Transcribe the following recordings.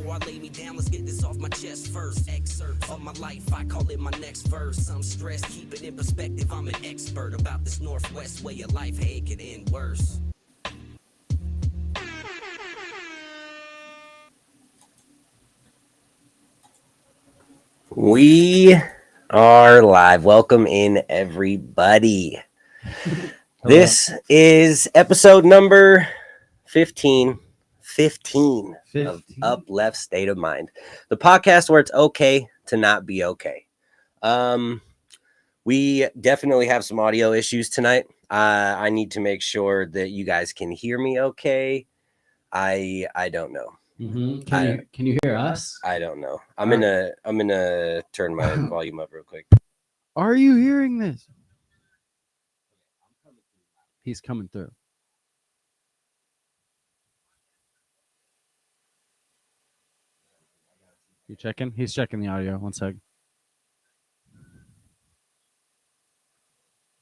Before I lay me down, let's get this off my chest first. Excerpt of my life, I call it my next verse. I'm stressed, keep it in perspective. I'm an expert about this Northwest way of life. Hey, it could end worse. We are live. Welcome in, everybody. This is episode number 15 of UpLeft State of Mind, the podcast where it's okay to not be okay. We definitely have some audio issues tonight. I need to make sure that you guys can hear me okay. I don't know. Mm-hmm. Can you hear us? I don't know. I'm gonna turn my volume up real quick. Are you hearing this? He's coming through. You checking? He's checking the audio. One sec.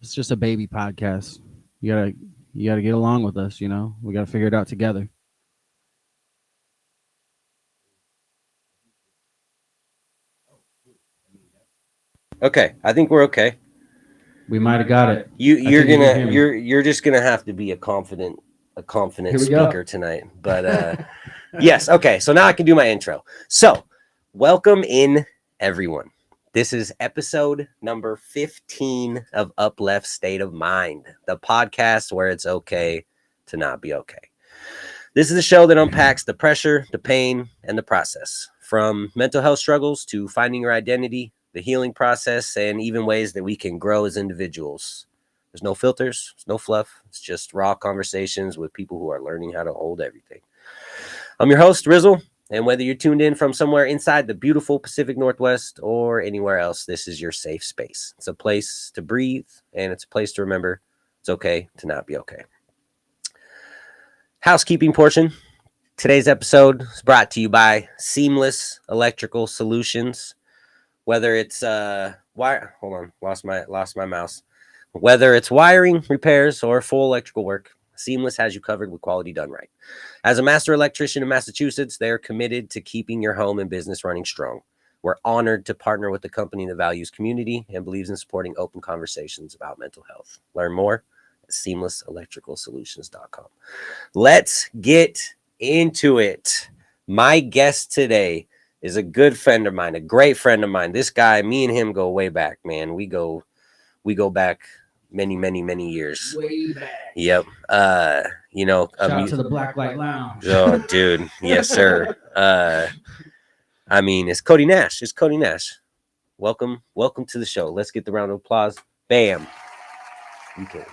It's just a baby podcast. You gotta get along with us. You know, we gotta figure it out together. Okay, I think we're okay. We might have got it. You're just gonna have to be a confident speaker tonight. But yes, okay. So now I can do my intro. So welcome in, everyone. This is episode number 15 of UpLeft State of Mind, the podcast where it's okay to not be okay. This is a show that unpacks the pressure, the pain, and the process, from mental health struggles to finding your identity, the healing process, and even ways that we can grow as individuals. There's no filters, there's no fluff. It's just raw conversations with people who are learning how to hold everything. I'm your host, Rizzle, and whether you're tuned in from somewhere inside the beautiful Pacific Northwest or anywhere else, this is your safe space. It's a place to breathe, and it's a place to remember it's okay to not be okay. Housekeeping portion. Today's episode is brought to you by Seamless Electrical Solutions. Whether it's wire, hold on, lost my mouse. Whether it's wiring, repairs, or full electrical work, Seamless has you covered with quality done right. As a master electrician in Massachusetts, they're committed to keeping your home and business running strong. We're honored to partner with a company that values community and believes in supporting open conversations about mental health. Learn more at seamlesselectricalsolutions.com. Let's get into it. My guest today is a good friend of mine, a great friend of mine. This guy, me and him go way back, man. We go back many years. Way back. Yep. Shout out to the Black Light Lounge. Oh, dude. Yes, sir. I mean, it's Cody Nash. It's Cody Nash. Welcome to the show. Let's get the round of applause. Bam. You can't.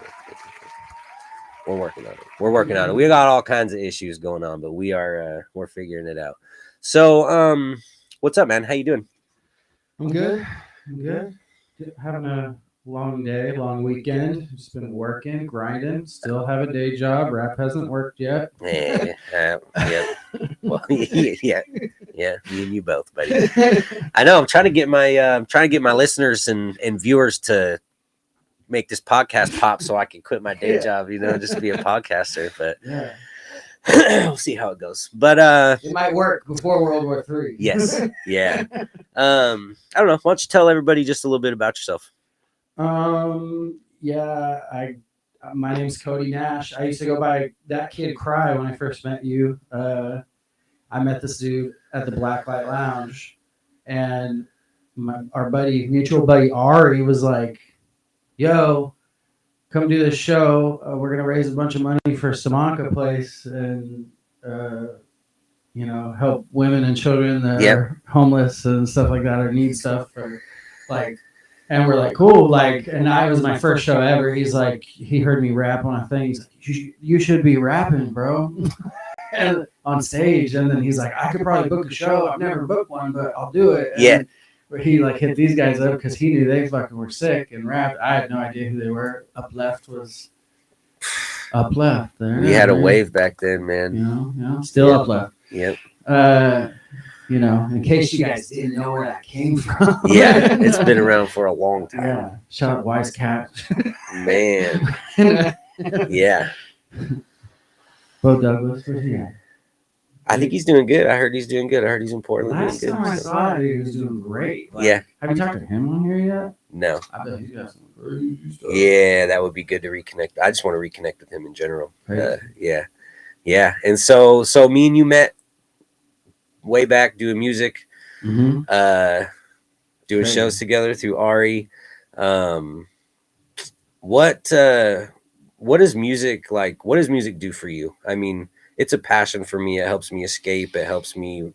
We're working on it. We got all kinds of issues going on, but we're figuring it out. So, what's up, man? How you doing? I'm good. Having a long day, long weekend. Just been working, grinding. Still have a day job. Rap hasn't worked yet. Yeah. Well, yeah. Me and you both, buddy. I know. I'm trying to get my listeners and viewers to make this podcast pop so I can quit my day job. Just be a podcaster. But yeah. We'll see how it goes. But it might work before World War III. Yes. Yeah. I don't know. Why don't you tell everybody just a little bit about yourself? My name's Cody Nash. I used to go by That Kid Cry when I first met you. I met this dude at the Black Light Lounge, and our mutual buddy Ari was like, "Yo, come do this show. We're gonna raise a bunch of money for Samanka Place and help women and children that are homeless and stuff like that or need stuff for like." And we're like, cool. Like, and I was my first show ever. He's like, he heard me rap on a thing. He's like, you should be rapping, bro, and on stage. And then he's like, I could probably book a show. I've never booked one, but I'll do it. And he like hit these guys up because he knew they fucking were sick and rapped. I had no idea who they were. UpLeft was UpLeft. There, we had a wave back then, man. Still UpLeft. Yep. In case you guys didn't know where that came from. Yeah, it's been around for a long time. Yeah. Shout out Wise Cat. Man. Yeah. Bo Douglas, where's he at? I think he's doing good. I heard he's doing good. I heard he's in Portland. Last doing good, time I so. saw it, he was doing great. Like, Yeah. Have you talked to him on here yet? No. I bet he's got some crazy stuff. Yeah, that would be good to reconnect. I just want to reconnect with him in general. Yeah. And so me and you met way back doing music, doing shows together through Ari. What is music like? What does music do for you? I mean, it's a passion for me. It helps me escape. It helps me,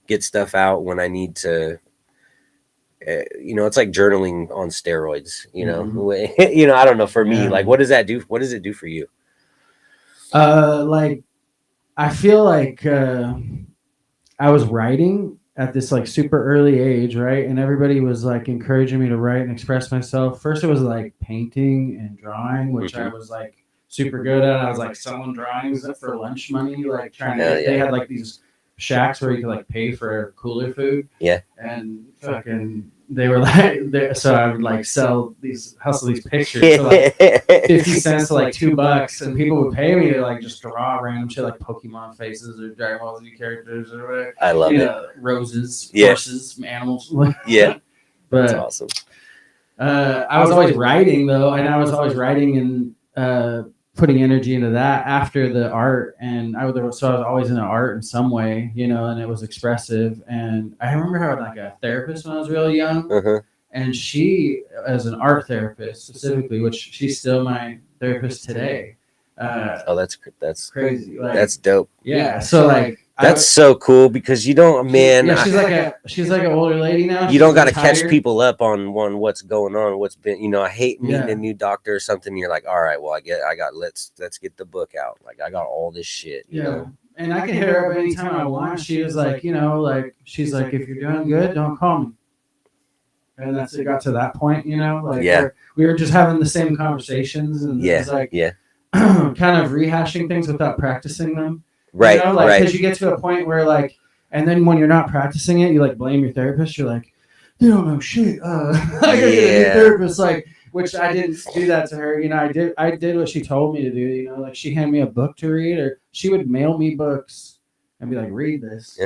get stuff out when I need to. It's like journaling on steroids. I don't know. For me, like, what does that do? What does it do for you? Like, I feel like I was writing at this like super early age, right? And everybody was like encouraging me to write and express myself. First, it was like painting and drawing, which I was like super good at. I was like selling drawings for lunch money, like trying to they had like these shacks where you could like pay for cooler food. Yeah. And fucking they were like, so I would like hustle these pictures for like 50 cents to like $2, and people would pay me to like just draw random shit like Pokemon faces or Dragon Ball Z characters or whatever. I love it. Roses, horses, animals. Yeah. But that's awesome. I was always writing though, and I was always writing and putting energy into that after the art, and I was always into art in some way, and it was expressive. And I remember having like a therapist when I was really young, and she, as an art therapist specifically, which she's still my therapist today. That's crazy. Like, that's dope. Yeah. So like. That's so cool because you don't, man. Yeah, she's like an older lady now. You don't got to catch people up on what's going on, what's been. I hate meeting a new doctor or something. And you're like, all right, well, let's get the book out. Like I got all this shit. You know? And I can hit her up anytime I want. She was like, she's like, if you're doing good, don't call me. And that's it. Got to that point, we were just having the same conversations, and it was like, kind of rehashing things without practicing them. Right, right. Because you get to a point where like, and then when you're not practicing it, you like blame your therapist. You're like, they don't know shit. I gotta get a new therapist. Like, which I didn't do that to her. I did what she told me to do. Like she handed me a book to read, or she would mail me books and be like, read this,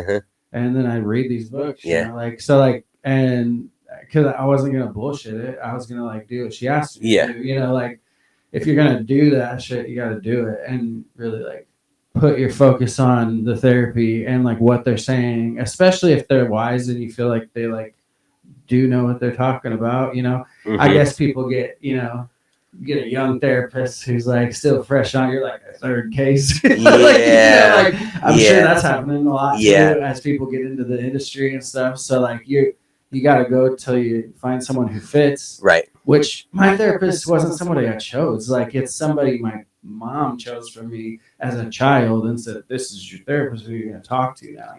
and then I'd read these books. And because I wasn't gonna bullshit it, I was gonna like do what she asked me to do. Like if you're gonna do that shit, you gotta do it, and really like put your focus on the therapy and like what they're saying, especially if they're wise and you feel like they like do know what they're talking about. I guess people get a young therapist who's like still fresh on, you're like a third case. I'm sure that's happening a lot too, as people get into the industry and stuff. So like you got to go till you find someone who fits, right? Which my therapist wasn't somebody I chose. Like it's somebody my mom chose for me as a child and said, this is your therapist who you're going to talk to now,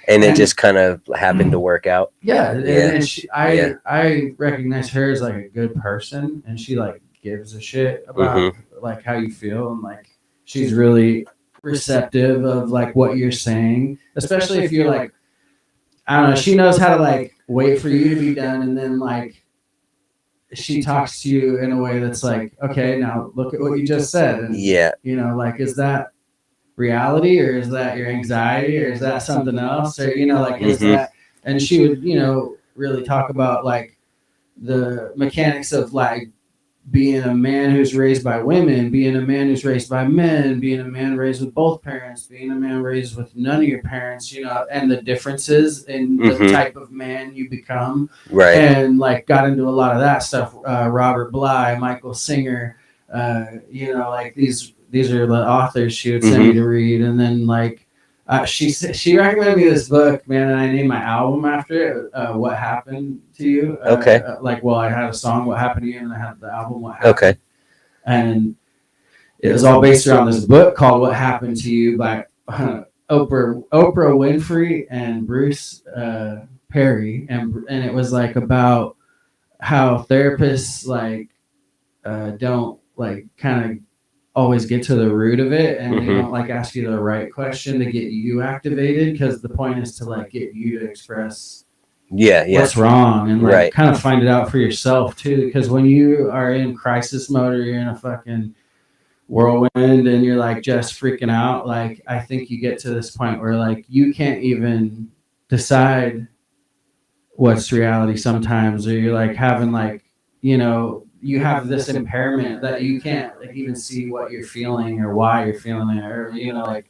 and it just kind of happened to work out. And I recognize her as like a good person, and she like gives a shit about like how you feel, and like she's really receptive of like what you're saying, especially if you're like, I don't know, she knows how to like wait for you to be done, and then like she talks to you in a way that's like, okay, now look at what you just said. And, like, is that reality, or is that your anxiety, or is that something else? Or, is that, and she would, really talk about like the mechanics of like being a man who's raised by women, being a man who's raised by men, being a man raised with both parents, being a man raised with none of your parents, and the differences in the type of man you become. Right. And like got into a lot of that stuff. Robert Bly, Michael Singer, like these are the authors she would send me to read. And then like, she recommended me this book, man, and I named my album after it. What Happened to You? I had a song, What Happened to You, and I had the album, What Happened. Okay. And it was all based around this book called What Happened to You by Oprah Winfrey and Bruce Perry, and it was like about how therapists like don't like kind of always get to the root of it, and they don't like ask you the right question to get you activated, because the point is to like get you to express what's wrong, and like kind of find it out for yourself too, because when you are in crisis mode, or you're in a fucking whirlwind and you're like just freaking out, like I think you get to this point where like you can't even decide what's reality sometimes, or you're like having like, you know, you have this impairment that you can't like even see what you're feeling or why you're feeling it, or you know, like,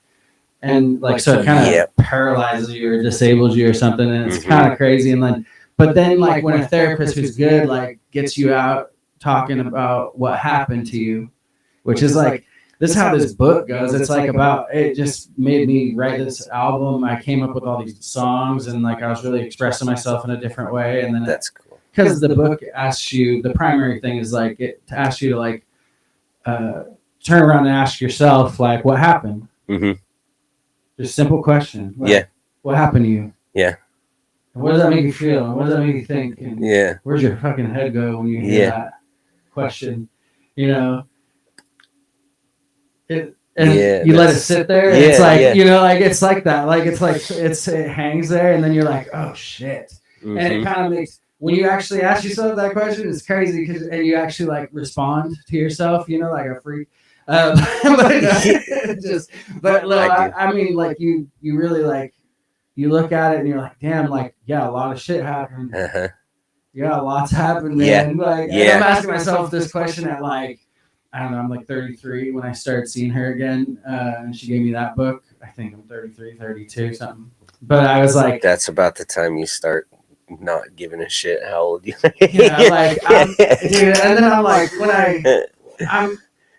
and like so it kind of paralyzes you or disables you or something, and it's kind of crazy. And then but then like when a therapist who's good like gets you out talking about what happened to you, which is like this is how this book goes. It's like about, it just made me write this album. I came up with all these songs and like I was really expressing myself in a different way. And then that's cool because the book asks you, the primary thing is like it to ask you to like turn around and ask yourself like what happened. Just simple question. Like, what happened to you? Yeah. And what does that make you feel? And what does that make you think? And where's your fucking head go when you hear that question? You know. You let it sit there. And it's like you know, like it's like that. Like it's like it hangs there, and then you're like, oh shit. And it kind of makes, when you actually ask yourself that question, it's crazy because and you actually like respond to yourself, you know, like a freak. But I mean, like you really like you look at it and you're like, damn, like a lot of shit happened. Yeah, lots happened, man. Like and I'm asking myself this question at like, I don't know, I'm like 33 when I started seeing her again, and she gave me that book. I think I'm 33, 32, something. But I was like, that's about the time you start not giving a shit how old you are. Like, dude, and then I'm like, when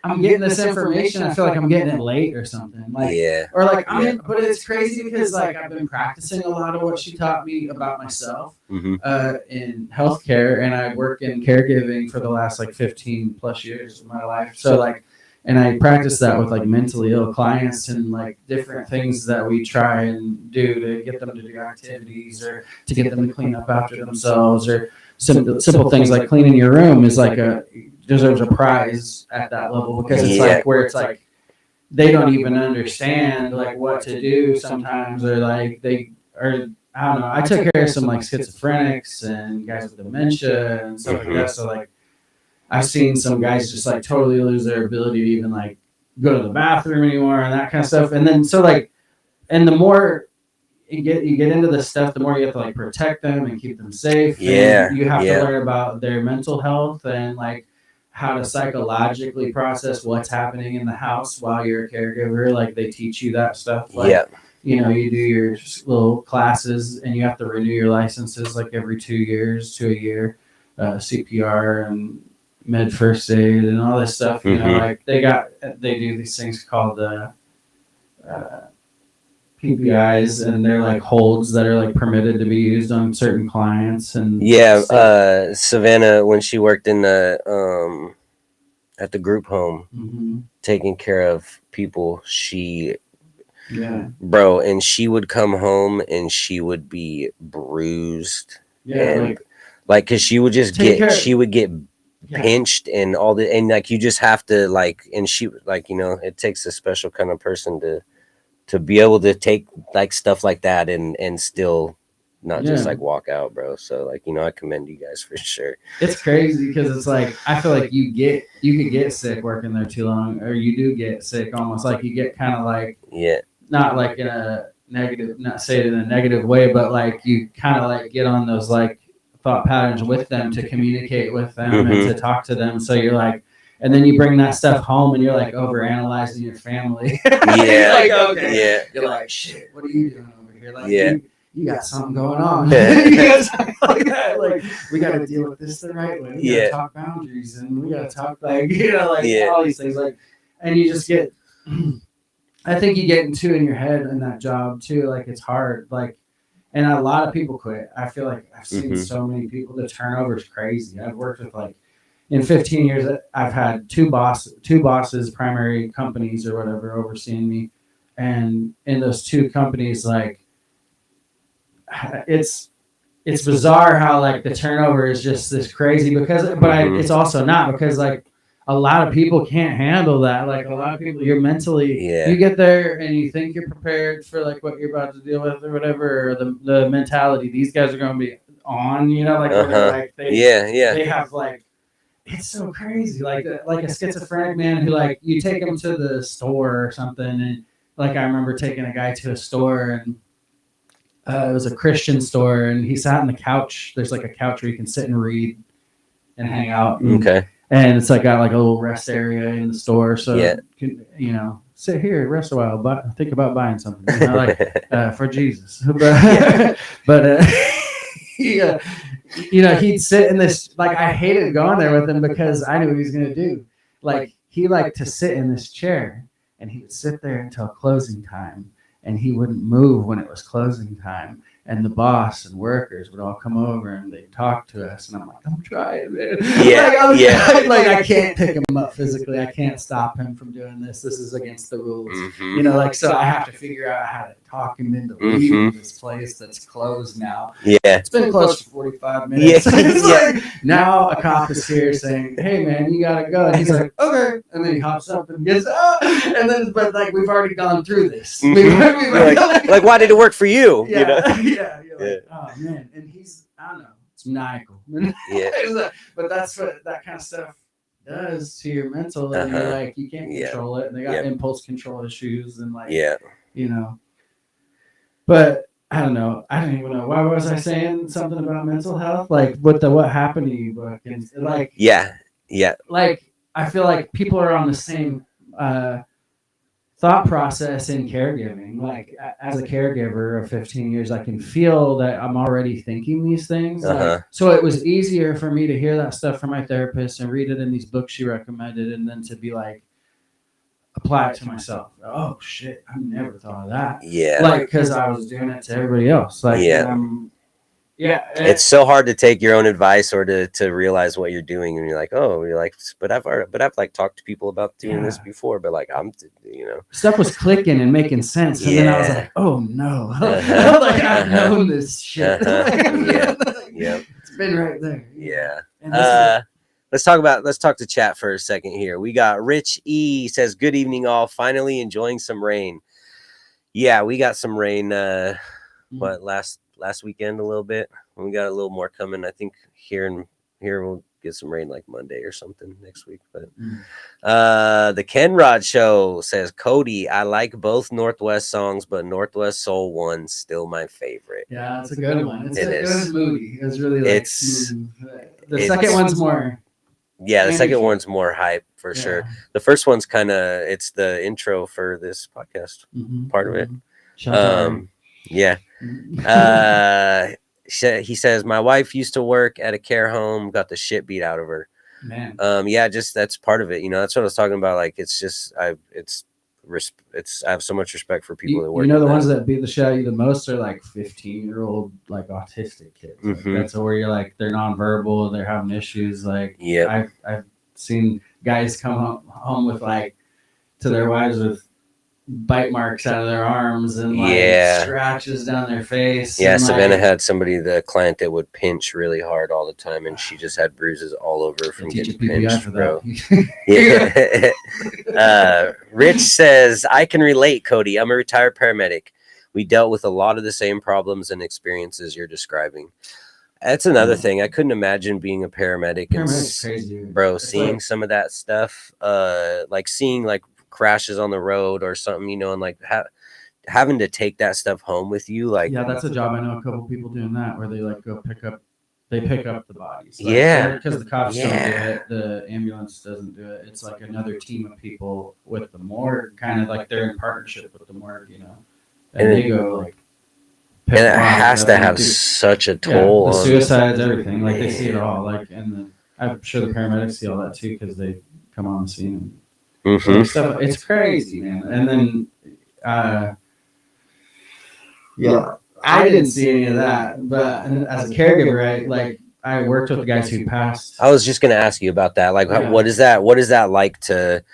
I'm getting this information, I feel like I'm getting it late or something. Like, or like but it's crazy because like I've been practicing a lot of what she taught me about myself in healthcare, and I work in caregiving for the last like 15 plus years of my life. So like, and I practice that with like mentally ill clients and like different things that we try and do to get them to do activities or to get them to clean up after themselves, or simple things like cleaning your room is like deserves a prize at that level, because it's like where it's like they don't even understand like what to do sometimes, or like they are, I don't know. I took care of some like schizophrenics and guys with dementia and stuff like that. So like I've seen some guys just like totally lose their ability to even like go to the bathroom anymore and that kind of stuff. And then so like, and the more you get into this stuff, the more you have to like protect them and keep them safe. And you have to learn about their mental health and like how to psychologically process what's happening in the house while you're a caregiver. Like they teach you that stuff. Like, you know, you do your little classes and you have to renew your licenses like every 2 years to a year, CPR and med first aid and all this stuff. You know, like they do these things called PPIs, and they're like holds that are like permitted to be used on certain clients. And Savannah, when she worked in the at the group home taking care of people, bro, and she would come home and she would be bruised, and like because she would just get pinched and all the, and like you just have to like, and she like, you know, it takes a special kind of person to be able to take like stuff like that and still not just like walk out, bro. So like, you know, I commend you guys for sure. It's crazy because it's like I feel like you could get sick working there too long, or you do get sick almost like you get kind of like not like in a negative, not say it in a negative way, but like you kind of like get on those like thought patterns with them to communicate with them and to talk to them. So you're like, and then you bring that stuff home and you're like over analyzing your family. You're like, shit, what are you doing over here? Like, you got something going on. You got something like that. Like, we got to deal with this the right way. We got to talk boundaries, and we got to talk like, you know, like all these things. Like, and you just get, I think you get into in your head in that job too. Like, it's hard. Like, and a lot of people quit. I feel like I've seen so many people. The turnover is crazy. I've worked with like, in 15 years, I've had two bosses, primary companies or whatever, overseeing me. And in those two companies, like, it's bizarre how like the turnover is just this crazy it's also not, because like a lot of people can't handle that. Like a lot of people, you're mentally, you get there and you think you're prepared for like what you're about to deal with or whatever, or the mentality. These guys are going to be on, you know, like, like they have like, it's so crazy. Like a schizophrenic man who like you take him to the store or something, and like I remember taking a guy to a store and it was a Christian store, and he sat on the couch. There's like a couch where you can sit and read and hang out. And, okay. And it's like got like a little rest area in the store, so you know, sit here, rest a while, but think about buying something, you know, like for Jesus. But yeah, you know, he'd sit in this. Like I hated going there with him because I knew what he was gonna do. Like he liked to sit in this chair, and he would sit there until closing time, and he wouldn't move when it was closing time. And the boss and workers would all come over and they'd talk to us. And I'm like, I'm trying, man. Yeah, like I can't pick him up physically. I can't stop him from doing this. This is against the rules. Mm-hmm. You know, like, so I have to figure out how to talk him into leaving this place that's closed now. Yeah. It's been closed for 45 minutes. Yeah. It's like, now a cop is here saying, hey, man, you got to go. And he's like, okay. And then he hops up and gets up. And then, but like, we've already gone through this. Mm-hmm. like, why did it work for you? Yeah. You know? Yeah. You're like, oh, man. And he's, I don't know, it's maniacal. Yeah. But that's what that kind of stuff does to your mental. And you're like, you can't control it. And they got impulse control issues and like, you know. But I don't know. I don't even know. Why was I saying something about mental health? Like with the What Happened to You book. And like, yeah. Like, I feel like people are on the same thought process in caregiving. Like as a caregiver of 15 years, I can feel that I'm already thinking these things. Like, so it was easier for me to hear that stuff from my therapist and read it in these books she recommended, and then to be like, apply it to myself. Oh shit, I never thought of that. Yeah. Like, because I was doing it to everybody else. Like, it's so hard to take your own advice or to realize what you're doing, and you're like, but I've like talked to people about doing this before, but like you know, stuff was clicking and making sense, and then I was like, oh no, like I've known this shit. It's been right there. Yeah. Let's talk to chat for a second here. We got Rich E says, good evening all, finally enjoying some rain. Yeah, we got some rain last weekend a little bit. We got a little more coming. I think here we'll get some rain like Monday or something next week. But the Ken Rod Show says, Cody, I like both Northwest songs, but Northwest Soul One's still my favorite. Yeah, it's a good one. It is moody. It's really like the second one's more. Yeah, the second one's more hype for sure. The first one's kind of, it's the intro for this podcast part of it. He says, my wife used to work at a care home, got the shit beat out of her. Man. Just that's part of it. You know, that's what I was talking about. Like, it's just, I have so much respect for people that work. You know, the ones that beat the shit out of you the most are like 15-year-old, like autistic kids. Like, that's where you're like, they're nonverbal, they're having issues. Like, I've seen guys come home with like to their wives with bite marks out of their arms and like scratches down their face. Yeah, Savannah had the client that would pinch really hard all the time, and she just had bruises all over from getting pinched, bro. Rich says, I can relate, Cody. I'm a retired paramedic. We dealt with a lot of the same problems and experiences you're describing. That's another thing. I couldn't imagine being a paramedic crazy, bro. Seeing some of that stuff, like seeing like crashes on the road or something, you know, and like having to take that stuff home with you. Like, that's a job. I know a couple people doing that where they like go pick up the bodies. Like, because the cops don't do it, the ambulance doesn't do it. It's like another team of people with the morgue, kind of like they're in partnership with the morgue, you know, and they go like. And it has to have such a toll. The suicides, everything. Like they see it all. Like, and I'm sure the paramedics see all that too because they come on the scene. And stuff. It's crazy, man. And then, I didn't see any of that. But as a caregiver, I worked with the guys who passed. I was just gonna ask you about that. Like, what is that? What is that like to?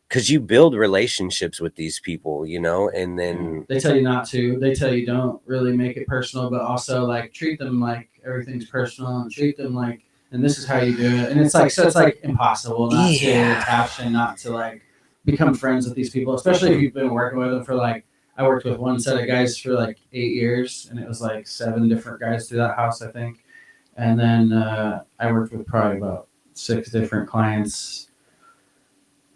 Because you build relationships with these people, you know, and then they tell you not to. They tell you don't really make it personal, but also like treat them like everything's personal and treat them like, and this is how you do it. And it's like, so it's like impossible not to attach and not to like become friends with these people, especially if you've been working with them for like, I worked with one set of guys for like 8 years, and it was like 7 different guys through that house, I think. And then I worked with probably about 6 different clients,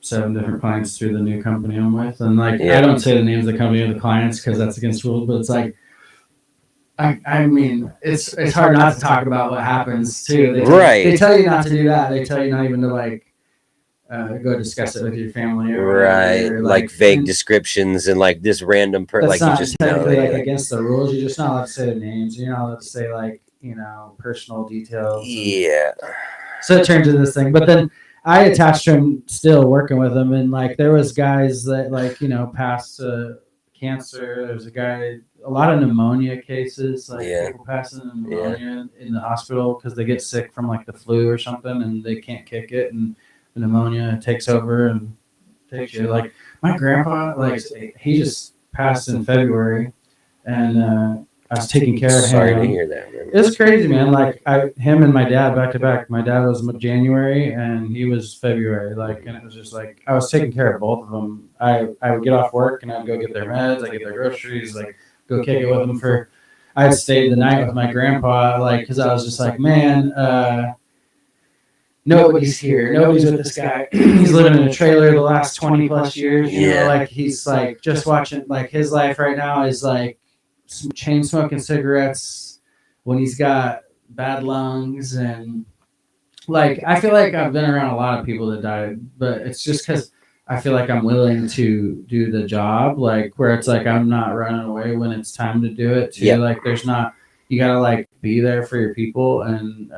7 different clients through the new company I'm with. And like, I don't say the names of the company or the clients because that's against rules, but it's like, I mean, it's hard not to talk about what happens too. They tell you not to do that. They tell you not even to like go discuss it with your family, or like vague descriptions and like this random like you just know like against the rules. You're just not allowed to say their names. You're not allowed to say like personal details. So it turned into this thing, but then I attached to him still working with him, and like there was guys that like passed cancer. There's a lot of pneumonia cases, like people passing pneumonia in the hospital because they get sick from like the flu or something and they can't kick it, and the pneumonia takes over and takes you. Like my grandpa, like he just passed in February, and I was taking care of him. Sorry to hear that, man. It's crazy, man. Like him and my dad back to back. My dad was January and he was February. Like, and it was just like I was taking care of both of them. I would get off work and I'd go get their meds, I get their groceries, like go kick it with them I had stayed the night with my grandpa, like, because I was just like, man, nobody's here. Nobody's with this guy. He's living in a trailer the last 20 plus years. You know, like he's like just watching, like his life right now is like chain smoking cigarettes when he's got bad lungs. And like, I feel like I've been around a lot of people that died, but it's just because I feel like I'm willing to do the job, like where it's like I'm not running away when it's time to do it too. Like there's not, you gotta like be there for your people, and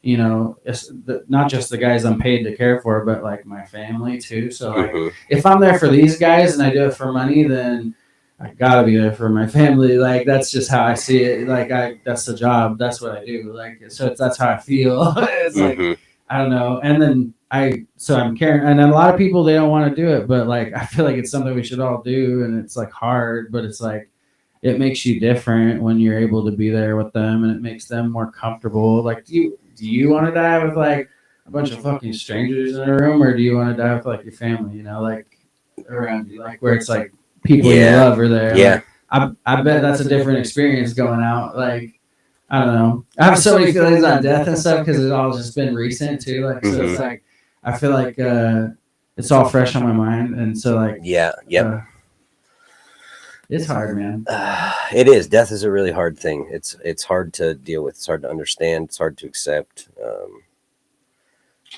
it's not just the guys I'm paid to care for, but like my family too. So like if I'm there for these guys and I do it for money, then I gotta be there for my family. Like that's just how I see it. Like that's the job. That's what I do. Like so that's how I feel. It's like I don't know. And then I'm caring, and a lot of people they don't want to do it, but like I feel like it's something we should all do, and it's like hard, but it's like it makes you different when you're able to be there with them, and it makes them more comfortable. Like do you want to die with like a bunch of fucking strangers in a room, or do you want to die with like your family, like around you, like where it's like people you love are there? Yeah. Like, I bet that's a different experience going out. Like, I don't know. I have so many feelings on death and stuff because it's all just been recent too. Like, so it's like, I feel like it's all fresh on my mind. And so like, it's hard, man. It is. Death is a really hard thing. It's hard to deal with. It's hard to understand. It's hard to accept.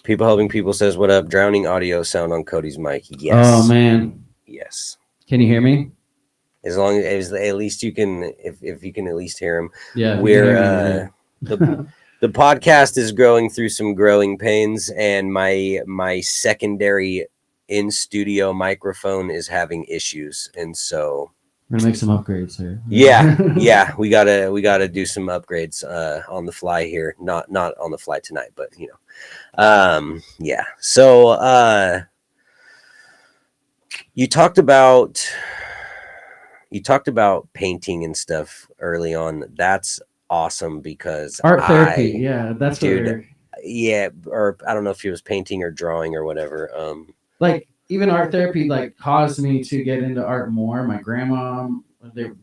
People helping people says, "What up?" Drowning audio sound on Cody's mic. Yes. Oh man. Yes. Can you hear me? As long as at least you can, if you can at least hear him. Yeah. We're the podcast is growing through some growing pains, and my secondary in studio microphone is having issues, and so. We're gonna make some upgrades here. Yeah, we gotta do some upgrades on the fly here. Not on the fly tonight, but yeah. So you talked about painting and stuff early on. That's awesome because art therapy. Yeah, that's dude. Or I don't know if it was painting or drawing or whatever. Like. Even art therapy like caused me to get into art more. My grandma,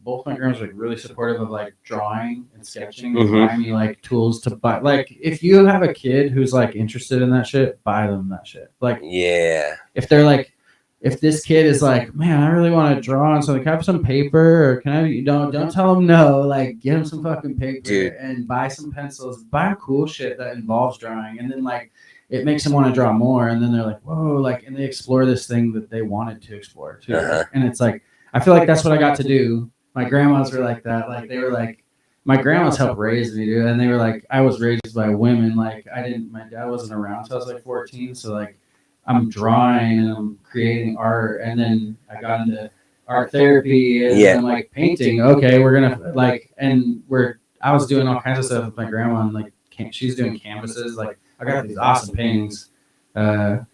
both my grandmas were really supportive of like drawing and sketching, and buying me like tools to buy. Like if you have a kid who's like interested in that shit, buy them that shit. Like if they're like, if this kid is like, man, I really want to draw on something, can I have some paper, or can I? Don't tell them no. Like get them some fucking paper, dude, and buy some pencils. Buy cool shit that involves drawing, and then like. It makes them want to draw more, and then they're like, whoa, like, and they explore this thing that they wanted to explore too. And it's like, I feel like that's what I got to do. My grandmas were like that. Like, they were like, my grandmas helped raise me, dude. And they were like, I was raised by women. Like, my dad wasn't around until I was like 14. So like, I'm drawing and I'm creating art. And then I got into art therapy and I'm like painting. Okay, we're going to like, I was doing all kinds of stuff with my grandma, and like, she's doing canvases. Like, I got these awesome paintings. When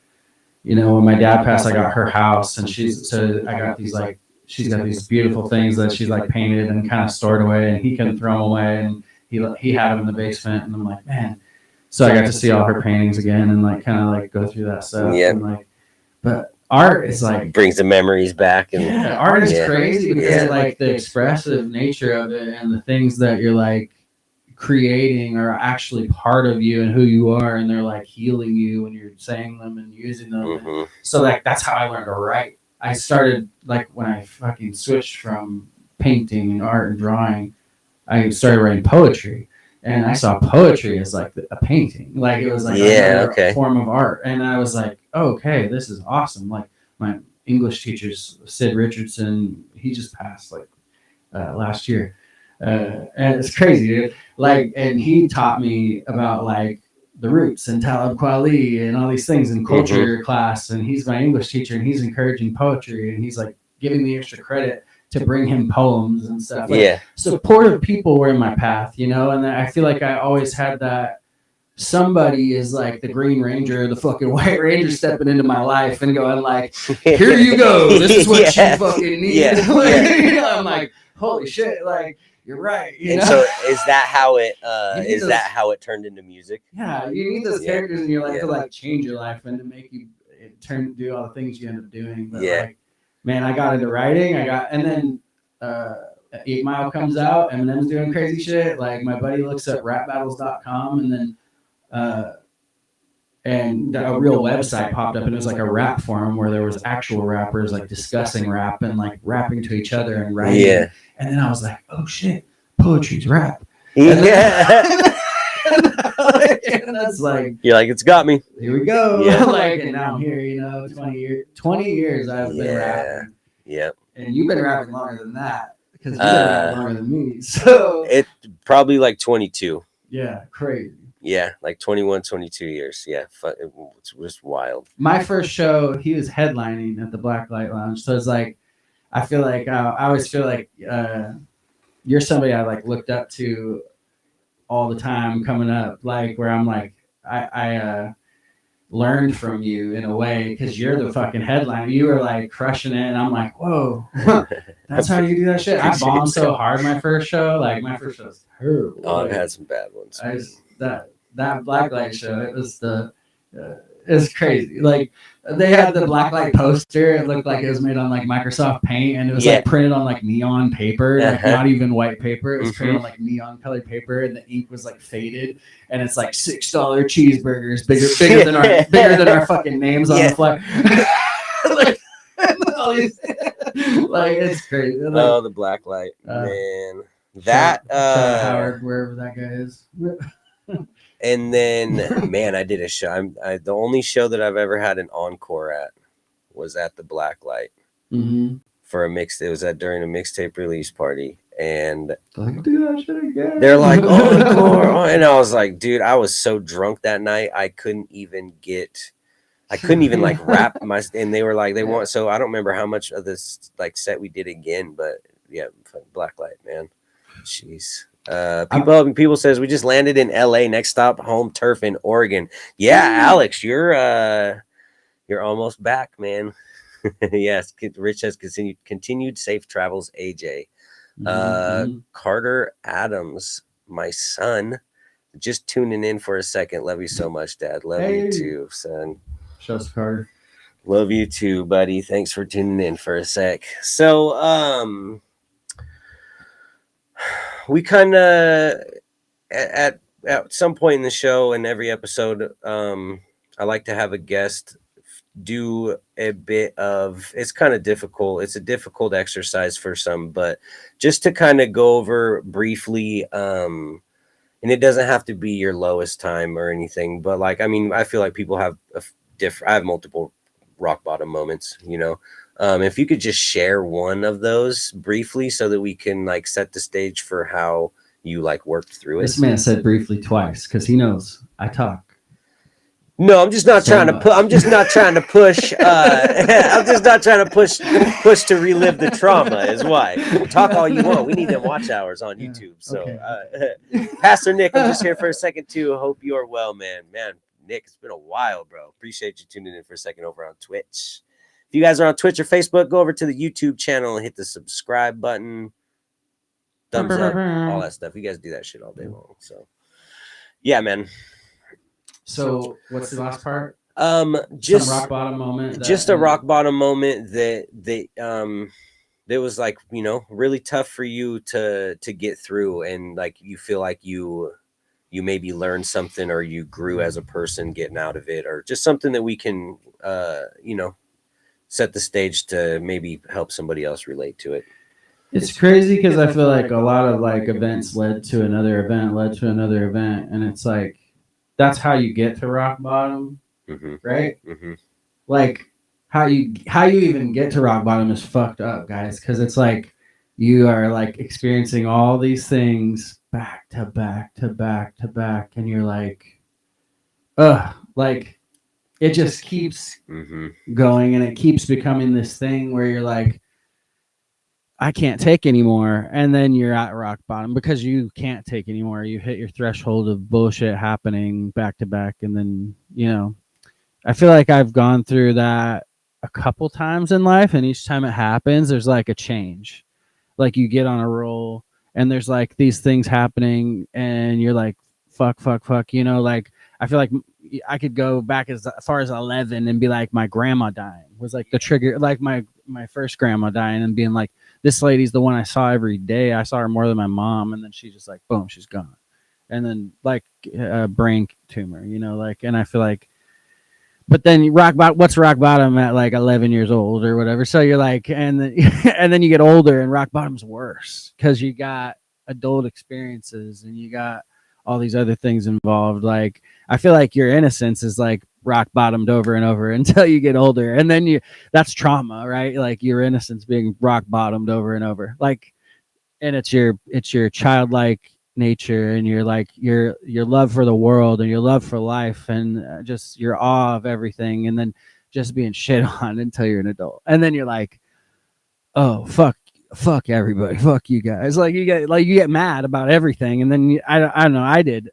my dad passed, I got her house, and I got these like, she's got these beautiful things that she's like painted and kind of stored away, and he couldn't throw them away, and he had them in the basement, and I'm like, man. So I got to see all her paintings again and like kind of like go through that stuff. And like, but art is like brings the memories back, and art is crazy because like the expressive nature of it and the things that you're like creating are actually part of you and who you are, and they're like healing you when you're saying them and using them. Mm-hmm. So like that's how I learned to write. I started like when I fucking switched from painting and art and drawing, I started writing poetry. And I saw poetry as like a painting, like it was like a form of art. And I was like, oh, okay, this is awesome. Like my English teacher's Sid Richardson, he just passed like last year, and it's crazy, dude. Like, and he taught me about like the roots and Talib Kweli and all these things in culture class. And he's my English teacher, and he's encouraging poetry, and he's like giving me extra credit to bring him poems and stuff. Like, supportive people were in my path, you know, and I feel like I always had that. Somebody is like the Green Ranger, the fucking White Ranger stepping into my life and going like, here you go, this is what you fucking need. Like, you know, I'm like, holy shit, like you're right. You know? So is that how it turned into music? Yeah, you need those characters in your life to like change your life and to make you do all the things you end up doing. But like, man, I got into writing. And then 8 Mile comes out. Eminem's doing crazy shit. Like my buddy looks up rapbattles.com, and then and a real website popped up, and it was like a rap forum where there was actual rappers like discussing rap and like rapping to each other and writing. Yeah. And then I was like, oh shit, poetry's rap. Yeah. And that's like, you're like, it's got me. Here we go. Yeah. Like, and now I'm here, you know, 20 years I've been rapping. Yeah. And you've been rapping longer than that, because you've been rapping longer than me. So it probably like 22. Yeah, crazy. Yeah, like 21, 22 years. Yeah, it's just wild. My first show, he was headlining at the Blacklight Lounge. So it's like, I feel like, I always feel like you're somebody I like looked up to all the time coming up, like where I'm like, I learned from you in a way, because you're the fucking headliner. You were like crushing it, and I'm like, whoa, that's how you do that shit. I bombed so hard my first show. Like my first show was terrible. Oh, I've had some bad ones. That Blacklight show, it was it's crazy. Like they had the Blacklight poster. It looked like it was made on like Microsoft Paint, and it was like printed on like neon paper, like not even white paper. It was printed on like neon colored paper, and the ink was like faded. And it's like $6 cheeseburgers, bigger than our fucking names on the flyer. Like, like it's crazy. Like, oh, the Blacklight, man. That Howard, wherever that guy is. And then, man, I did a show. The only show that I've ever had an encore at was at the Blacklight for a mix. It was during a mixtape release party, and like, do that shit again. They're like, encore, and I was like, dude, I was so drunk that night, I couldn't even like rap my. And they were like, they want. So I don't remember how much of this like set we did again, but yeah, Blacklight, man, jeez. People says we just landed in LA, next stop home turf in Oregon. Yeah, Alex, you're almost back, man. Yes, Rich has continued safe travels, AJ. Carter Adams, my son, just tuning in for a second. Love you so much, Dad. Love you too, son. Shouts to Carter. Love you too, buddy. Thanks for tuning in for a sec. So we kind of at some point in the show and every episode, I like to have a guest do a bit of, it's kind of difficult. It's a difficult exercise for some, but just to kind of go over briefly, and it doesn't have to be your lowest time or anything, but like, I mean, I feel like people have I have multiple rock bottom moments, you know. If you could just share one of those briefly so that we can like set the stage for how you like worked through it. This man said briefly twice because he knows I talk. No, I'm just not trying to put. I'm just not trying to push. I'm just not trying to push to relive the trauma. Is why. Talk all you want. We need them watch hours on YouTube. So, okay. Pastor Nick, I'm just here for a second too. Hope you are well, man. Man, Nick, it's been a while, bro. Appreciate you tuning in for a second over on Twitch. If you guys are on Twitch or Facebook, go over to the YouTube channel and hit the subscribe button, thumbs up, all that stuff. You guys do that shit all day long. So, yeah, man. So, what's the last part? Just some rock bottom moment. Just a rock bottom moment that was like, you know, really tough for you to get through, and like you feel like you you maybe learned something or you grew as a person getting out of it, or just something that we can, you know, set the stage to maybe help somebody else relate to it. It's crazy because I feel like a lot of like events led to another event, and it's like that's how you get to rock bottom, right? Like how you even get to rock bottom is fucked up, guys, because it's like you are like experiencing all these things back to back to back to back, and you're like, like it just keeps going, and it keeps becoming this thing where you're like, I can't take anymore. And then you're at rock bottom because you can't take anymore. You hit your threshold of bullshit happening back to back. And then, you know, I feel like I've gone through that a couple times in life. And each time it happens, there's like a change. Like you get on a roll and there's like these things happening and you're like, fuck. You know, like I feel like I could go back as far as 11 and be like, my grandma dying was like the trigger, like my first grandma dying and being like, this lady's the one I saw every day. I saw her more than my mom. And then she's just like, boom, she's gone. And then like a brain tumor, you know, like, and I feel like, but then what's rock bottom at like 11 years old or whatever. So you're like, and then you get older and rock bottom's worse because you got adult experiences and you got all these other things involved. Like, I feel like your innocence is like rock bottomed over and over until you get older. And then that's trauma, right? Like your innocence being rock bottomed over and over. Like, and it's your childlike nature and your like your love for the world and your love for life and just your awe of everything. And then just being shit on until you're an adult. And then you're like, oh, fuck everybody, fuck you guys. Like you get mad about everything. And then I don't know,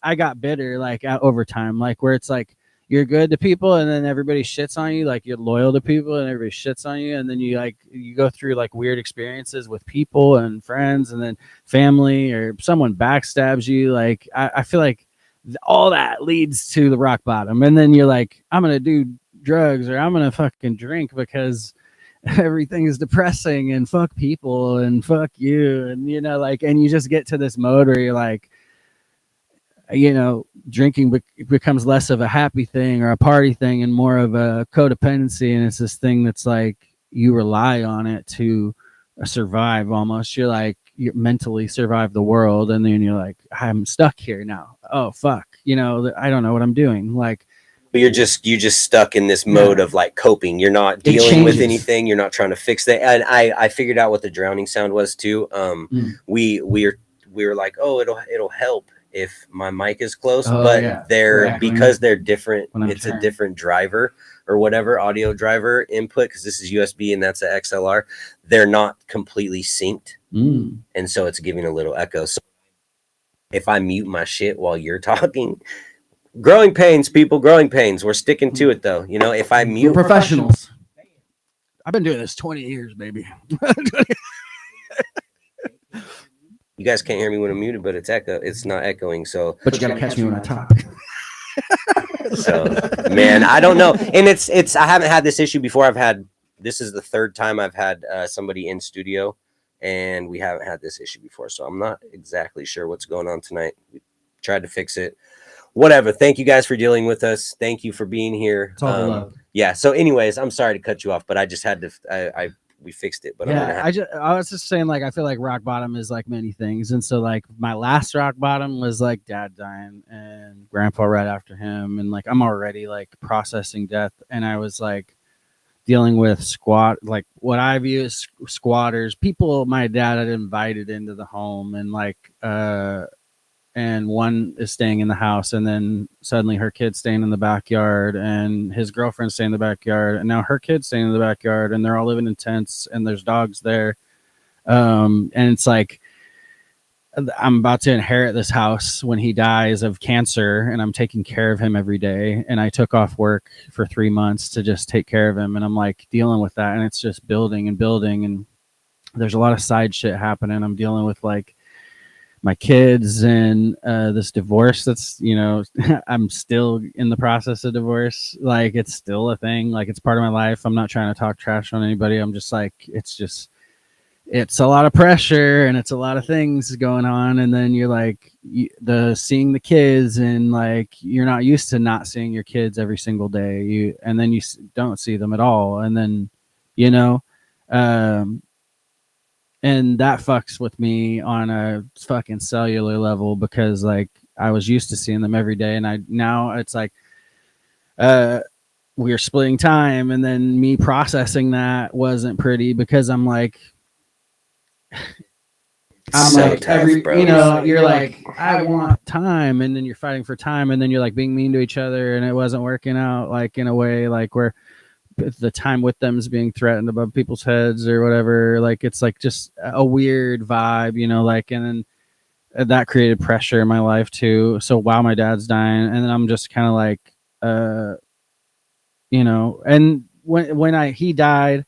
I got bitter like over time, like where it's like you're good to people and then everybody shits on you, like you're loyal to people and everybody shits on you, and then you go through like weird experiences with people and friends and then family, or someone backstabs you. Like I feel like all that leads to the rock bottom, and then you're like, I'm gonna do drugs or I'm gonna fucking drink because everything is depressing and fuck people and fuck you, and you know, like, and you just get to this mode where you're like, you know, drinking becomes less of a happy thing or a party thing and more of a codependency, and it's this thing that's like you rely on it to survive almost. You're like, you mentally survive the world, and then you're like, I'm stuck here now. Oh fuck, you know, I don't know what I'm doing. Like, but you're just stuck in this mode of like coping. You're not dealing with anything. You're not trying to fix that. And I figured out what the drowning sound was too. We were like, oh, it'll help if my mic is close, but because they're different. It's a different driver or whatever, audio driver input, because this is USB and that's a XLR. They're not completely synced, and so it's giving a little echo. So if I mute my shit while you're talking. Growing pains, people, growing pains. We're sticking to it though. You know, if I mute. We're professionals. I've been doing this 20 years, baby. You guys can't hear me when I'm muted, but it's not echoing. So, but you gotta catch me when I talk. So, man, I don't know. And it's I haven't had this issue before. This is the third time I've had somebody in studio, and we haven't had this issue before. So I'm not exactly sure what's going on tonight. We tried to fix it. Whatever. Thank you guys for dealing with us. Thank you for being here. It's all love. Yeah. So anyways, I'm sorry to cut you off, but I just had to, we fixed it, but yeah, I was just saying, like, I feel like rock bottom is like many things. And so like my last rock bottom was like dad dying and grandpa right after him. And like, I'm already like processing death. And I was like dealing with like what I view as squatters, people my dad had invited into the home, and like, and one is staying in the house, and then suddenly her kid's staying in the backyard, and his girlfriend's staying in the backyard, and now her kid's staying in the backyard, and they're all living in tents, and there's dogs there. And it's like, I'm about to inherit this house when he dies of cancer, and I'm taking care of him every day. And I took off work for 3 months to just take care of him. And I'm like dealing with that, and it's just building and building. And there's a lot of side shit happening. I'm dealing with like my kids and this divorce that's, you know, I'm still in the process of divorce. Like, it's still a thing. Like, it's part of my life. I'm not trying to talk trash on anybody. I'm just like, it's it's a lot of pressure and it's a lot of things going on, and then you're like seeing the kids, and like you're not used to not seeing your kids every single day, and then you don't see them at all, and then you know um and that fucks with me on a fucking cellular level, because like I was used to seeing them every day, and now it's like we're splitting time, and then me processing that wasn't pretty, because I'm like tough, every bro. you're like, I want time, and then you're fighting for time, and then you're like being mean to each other, and it wasn't working out, like in a way like where the time with them is being threatened above people's heads or whatever. Like it's like just a weird vibe, like, and then that created pressure in my life too. So while my dad's dying, and then I'm just kind of like and when he died,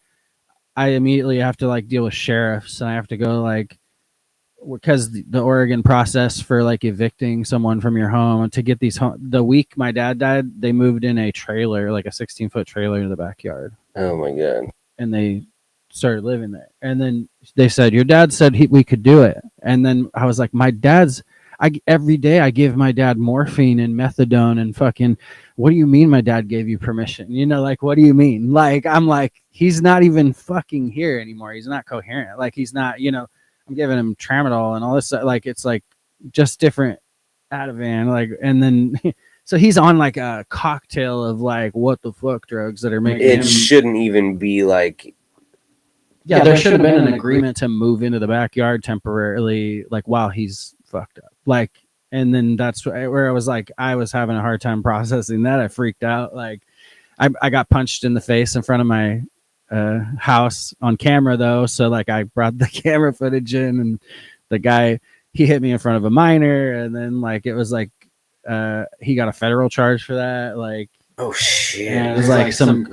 I immediately have to like deal with sheriffs, and I have to go like, because the Oregon process for like evicting someone from your home to get these the week my dad died, they moved in a trailer, like a 16-foot trailer in the backyard. Oh my God. And they started living there. And then they said, your dad said we could do it. And then I was like, every day I give my dad morphine and methadone and fucking, what do you mean my dad gave you permission? Like, what do you mean? Like, I'm like, he's not even fucking here anymore. He's not coherent. Like, he's not, I'm giving him tramadol and all this. Like, it's like just different Ativan. Like, and then, so he's on like a cocktail of like, what the fuck drugs that are making it shouldn't even be like, yeah, there should have been an agreement to move into the backyard temporarily, like while he's fucked up. Like, and then that's where I was like, I was having a hard time processing that. I freaked out. Like, I got punched in the face in front of my house on camera though. So like I brought the camera footage in, and the guy, he hit me in front of a minor, and then like it was like he got a federal charge for that. Like, oh shit. And it was like some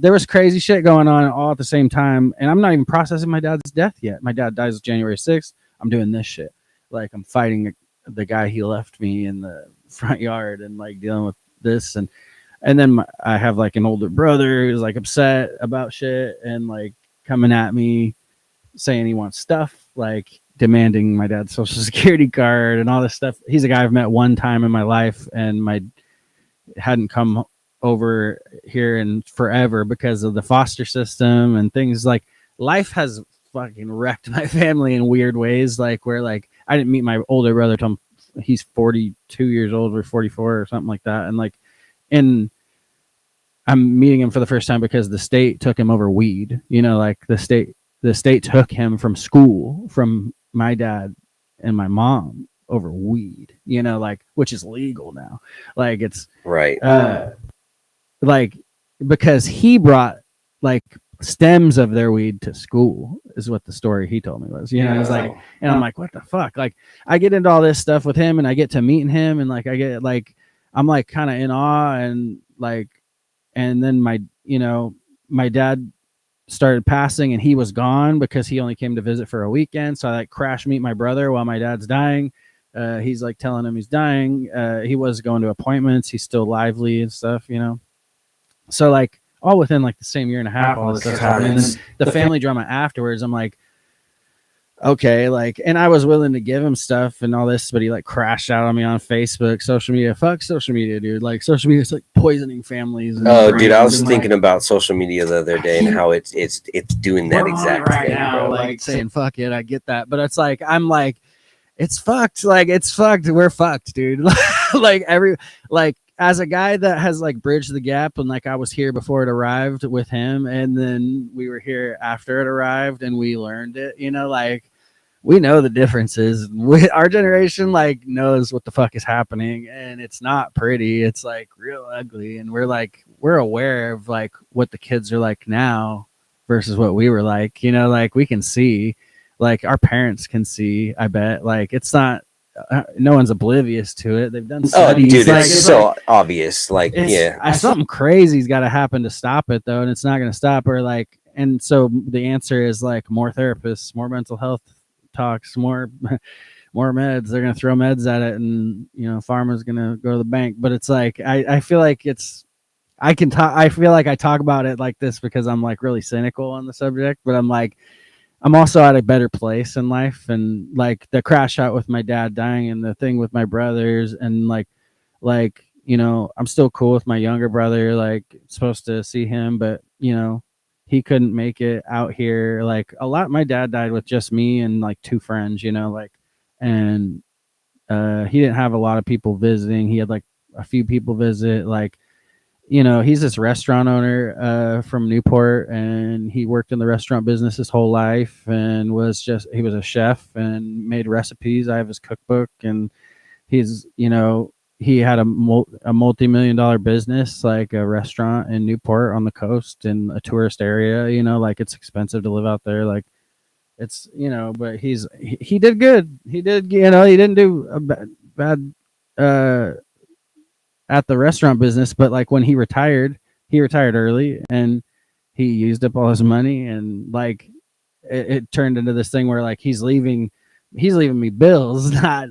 there was crazy shit going on all at the same time, and I'm not even processing my dad's death yet. My dad dies January 6th. I'm doing this shit. Like, I'm fighting the guy he left me in the front yard, and like dealing with this, and then I have like an older brother who's like upset about shit and like coming at me saying he wants stuff, like demanding my dad's social security card and all this stuff. He's a guy I've met one time in my life, and hadn't come over here in forever because of the foster system and things. Like, life has fucking wrecked my family in weird ways, like where like I didn't meet my older brother till he's 42 years old or 44 or something like that, and like I'm meeting him for the first time because the state took him over weed. Like the state took him from school, from my dad and my mom, over weed, like, which is legal now. Like, it's right. Like, because he brought like stems of their weed to school, is what the story he told me was. It was like, and I'm like, what the fuck? Like, I get into all this stuff with him, and I get to meeting him, and like I get like, I'm like kind of in awe, and like, and then my dad started passing, and he was gone because he only came to visit for a weekend. So I like crash meet my brother while my dad's dying. He's like telling him he's dying. He was going to appointments. He's still lively and stuff, So like all within like the same year and a half, all this stuff happened. And then the family drama afterwards, I'm like, okay, like, and I was willing to give him stuff and all this, but he like crashed out on me on Facebook, social media. Fuck social media, dude. Like, social media is like poisoning families. Oh, dude, I was thinking about social media the other day and how it's doing that exact right thing, now, bro. like saying fuck it. I get that, but it's like, I'm like, it's fucked. Like, it's fucked. We're fucked, dude. Like as a guy that has like bridged the gap, and like I was here before it arrived with him, and then we were here after it arrived, and we learned it, like we know the differences. Our generation like knows what the fuck is happening, and it's not pretty. It's like real ugly, and we're aware of like what the kids are like now versus what we were like, like we can see, like our parents can see, I bet. Like, it's not, no one's oblivious to it. They've done studies. Oh, dude, like, it's so like, obvious. Like, yeah, something crazy's got to happen to stop it though, and it's not going to stop. Or like, and so the answer is like more therapists, more mental health talks, more meds. They're going to throw meds at it, and pharma's going to go to the bank. But it's like, I feel like I feel like I talk about it like this because I'm like really cynical on the subject, but I'm I'm also at a better place in life, and like the crash out with my dad dying and the thing with my brothers, and like I'm still cool with my younger brother, like supposed to see him, but he couldn't make it out here. Like a lot, my dad died with just me and like two friends, like, and he didn't have a lot of people visiting. He had like a few people visit, like, he's this restaurant owner from Newport, and he worked in the restaurant business his whole life, and he was a chef and made recipes. I have his cookbook, and he's, he had a multi-million-dollar business, like a restaurant in Newport on the coast in a tourist area, like it's expensive to live out there. Like it's, but he did good. He did, he didn't do a bad at the restaurant business, but like when he retired early, and he used up all his money, and like it turned into this thing where like he's leaving me bills, not,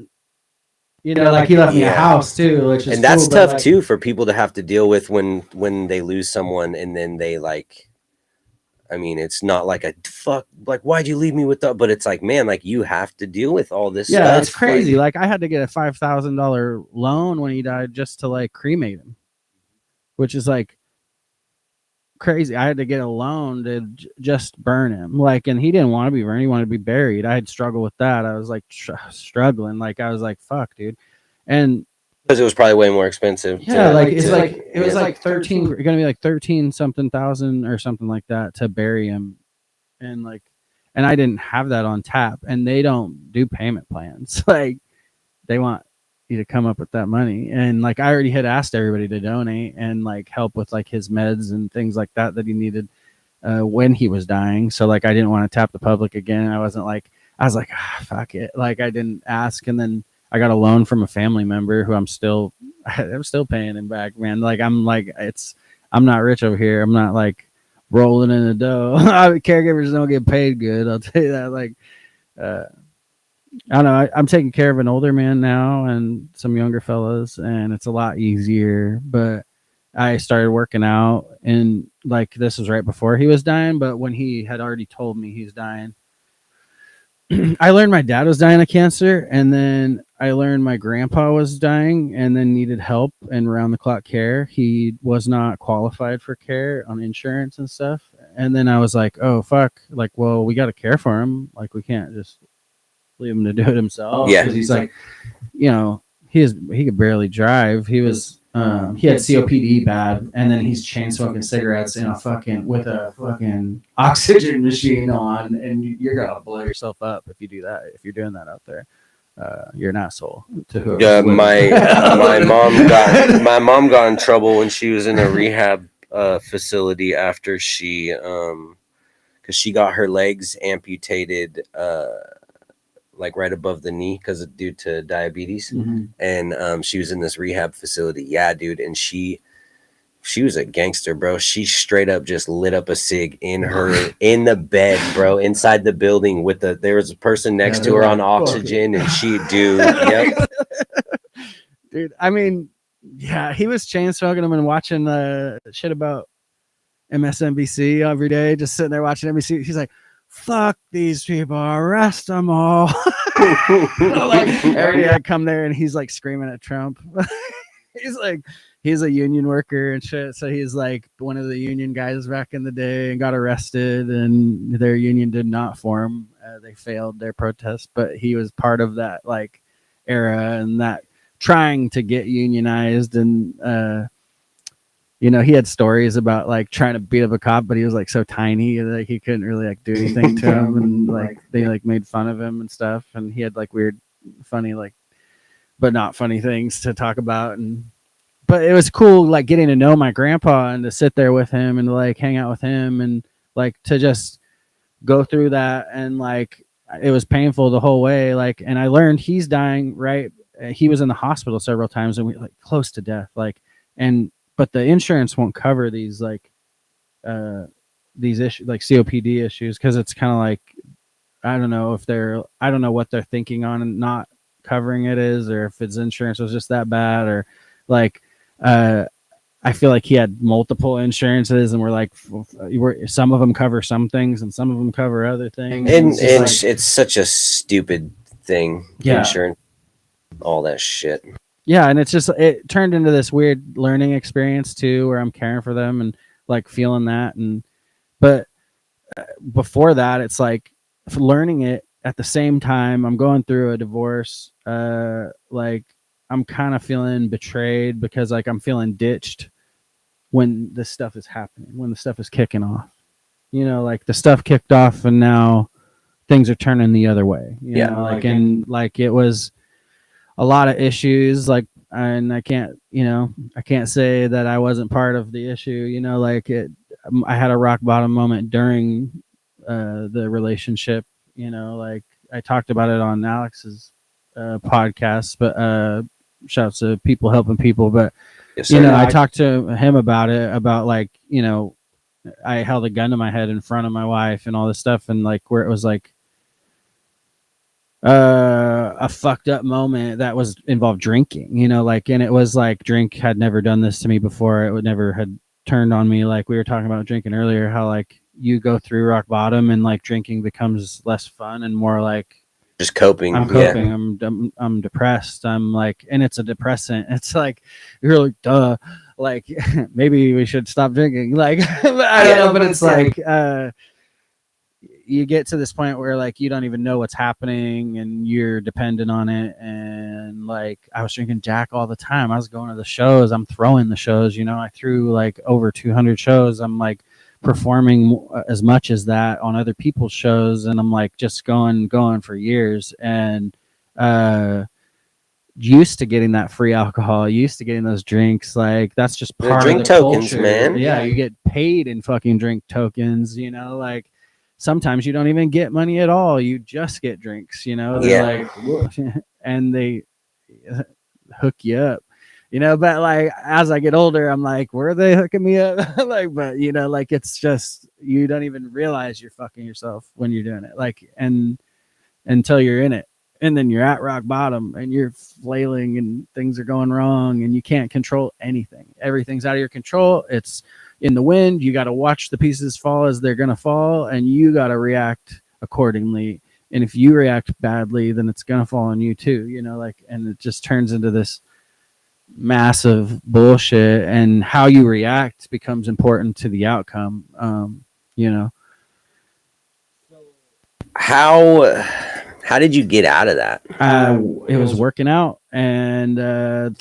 like he left me a house too, which is and that's cool, tough too for people to have to deal with when they lose someone, and then they like, I mean, it's not like a fuck, like, why'd you leave me with that? But it's like, man, like you have to deal with all this stuff. It's crazy. Like I had to get a $5,000 loan when he died just to like cremate him, which is like crazy. I had to get a loan to just burn him. Like, and he didn't want to be burned. He wanted to be buried. I had struggled with that. I was like struggling. Like I was like, fuck, dude. And because it was probably way more expensive. It was like 13, gonna be like 13 something thousand or something like that to bury him. And I didn't have that on tap, and they don't do payment plans. Like they want you to come up with that money. And like I already had asked everybody to donate and like help with like his meds and things like that he needed when he was dying. So like I didn't want to tap the public again. I was like, fuck it. Like I didn't ask. And then I got a loan from a family member who I'm still paying him back, man. Like I'm not rich over here. I'm not like rolling in the dough. Caregivers don't get paid good, I'll tell you that. Like I don't know. I'm taking care of an older man now and some younger fellas, and it's a lot easier. But I started working out, and like this was right before he was dying, but when he had already told me he's dying, I learned my dad was dying of cancer, and then I learned my grandpa was dying and then needed help and round the clock care. He was not qualified for care on insurance and stuff. And then I was like, oh fuck, like, well, we got to care for him. Like we can't just leave him to do it himself. Yeah. He's like, he could barely drive. He was, he had COPD bad, and then he's chain smoking cigarettes in with a fucking oxygen machine on, and you're gonna blow yourself up if you do that. If you're doing that out there, you're an asshole to whoever. My mom got in trouble when she was in a rehab facility after she because she got her legs amputated like right above the knee due to diabetes. Mm-hmm. And she was in this rehab facility. Yeah, dude. And she was a gangster, bro. She straight up just lit up a cig in the bed, bro, inside the building there was a person next to her on oxygen, and yep. Dude, I mean, yeah, he was chain smoking them and watching shit about MSNBC every day, just sitting there watching NBC. He's like, fuck these people, arrest them all. Like every day I come there and he's like screaming at Trump. He's a union worker and shit, so he's like one of the union guys back in the day and got arrested, and their union did not form. They failed their protest, but he was part of that like era and that trying to get unionized. And he had stories about like trying to beat up a cop, but he was like so tiny that like, he couldn't really like do anything to him, and like they like made fun of him and stuff, and he had like weird funny like but not funny things to talk about. But it was cool like getting to know my grandpa and to sit there with him and like hang out with him and like to just go through that. And like it was painful the whole way, like, and I learned he's dying, right? He was in the hospital several times and we like close to death, like, but the insurance won't cover these like these issues like COPD issues, because it's kind of like I don't know what they're thinking on and not covering it is, or if its insurance was just that bad, or like I I feel like he had multiple insurances, and some of them cover some things and some of them cover other things. And it's such a stupid thing. Yeah. Insurance, all that shit. Yeah, and it turned into this weird learning experience too, where I'm caring for them and like feeling that. But before that, it's like learning it at the same time. I'm going through a divorce. Like I'm kind of feeling betrayed because like I'm feeling ditched when this stuff is happening, when the stuff is kicking off. Like the stuff kicked off, and now things are turning the other way. You know, like and like it was a lot of issues, like, and I can't say that I wasn't part of the issue. Like I had a rock bottom moment during the relationship. Like I talked about it on Alex's podcast, but shouts to people helping people. But yes, sir. I talked to him about it, about like I held a gun to my head in front of my wife and all this stuff, and like where it was like a fucked up moment that was involved drinking, like, and it was like drink had never done this to me before. It would never had turned on me. Like we were talking about drinking earlier, how like you go through rock bottom and like drinking becomes less fun and more like just coping. I'm coping. Yeah. I'm depressed. I'm like, and it's a depressant. It's like, you're like, duh, like maybe we should stop drinking. Like, I don't know, but it's like, you get to this point where like you don't even know what's happening and you're dependent on it. And like I was drinking Jack all the time. I was going to the shows. I'm throwing the shows. I threw like over 200 shows. I'm like performing as much as that on other people's shows, and I'm like just going for years. And used to getting that free alcohol, used to getting those drinks. Like that's just part drink of the tokens, culture. man. Yeah, you get paid in fucking drink tokens. Like. Sometimes you don't even get money at all. You just get drinks, They're like, and they hook you up, but like, as I get older, I'm like, where are they hooking me up? Like, but like, it's just, you don't even realize you're fucking yourself when you're doing it. Like, and until you're in it, and then you're at rock bottom and you're flailing and things are going wrong and you can't control anything. Everything's out of your control. It's in the wind. You got to watch the pieces fall as they're going to fall, and you got to react accordingly. And if you react badly, then it's going to fall on you too, like, and it just turns into this massive bullshit, and how you react becomes important to the outcome. How did you get out of that? It was working out and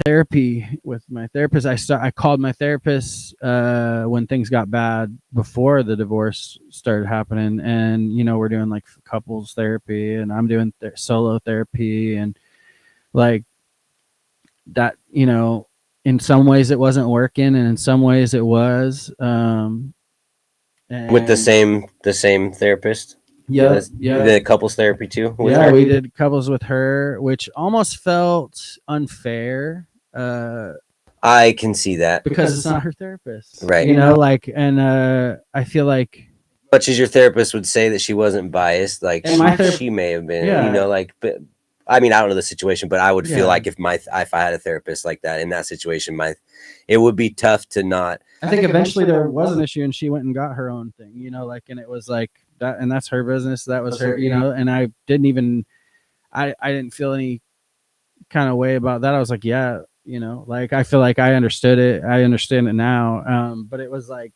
therapy with my therapist. I called my therapist when things got bad before the divorce started happening, and we're doing like couples therapy, and I'm doing solo therapy, and like that. In some ways it wasn't working, and in some ways it was. With the same therapist. Yeah. You did couples therapy too? Yeah, we did couples with her, which almost felt unfair. I can see that. Because it's not her therapist. Right. Like, and I feel like, much as your therapist would say that she wasn't biased, like she may have been, but I mean, I don't know the situation, but I would feel like if I had a therapist like that in that situation, it would be tough to not. I think eventually there was an issue, and she went and got her own thing, like, and it was like that, and that's her business. That was her, and I didn't even, I didn't feel any kind of way about that. I was like, yeah, like, I feel like I understood it. I understand it now. But it was like,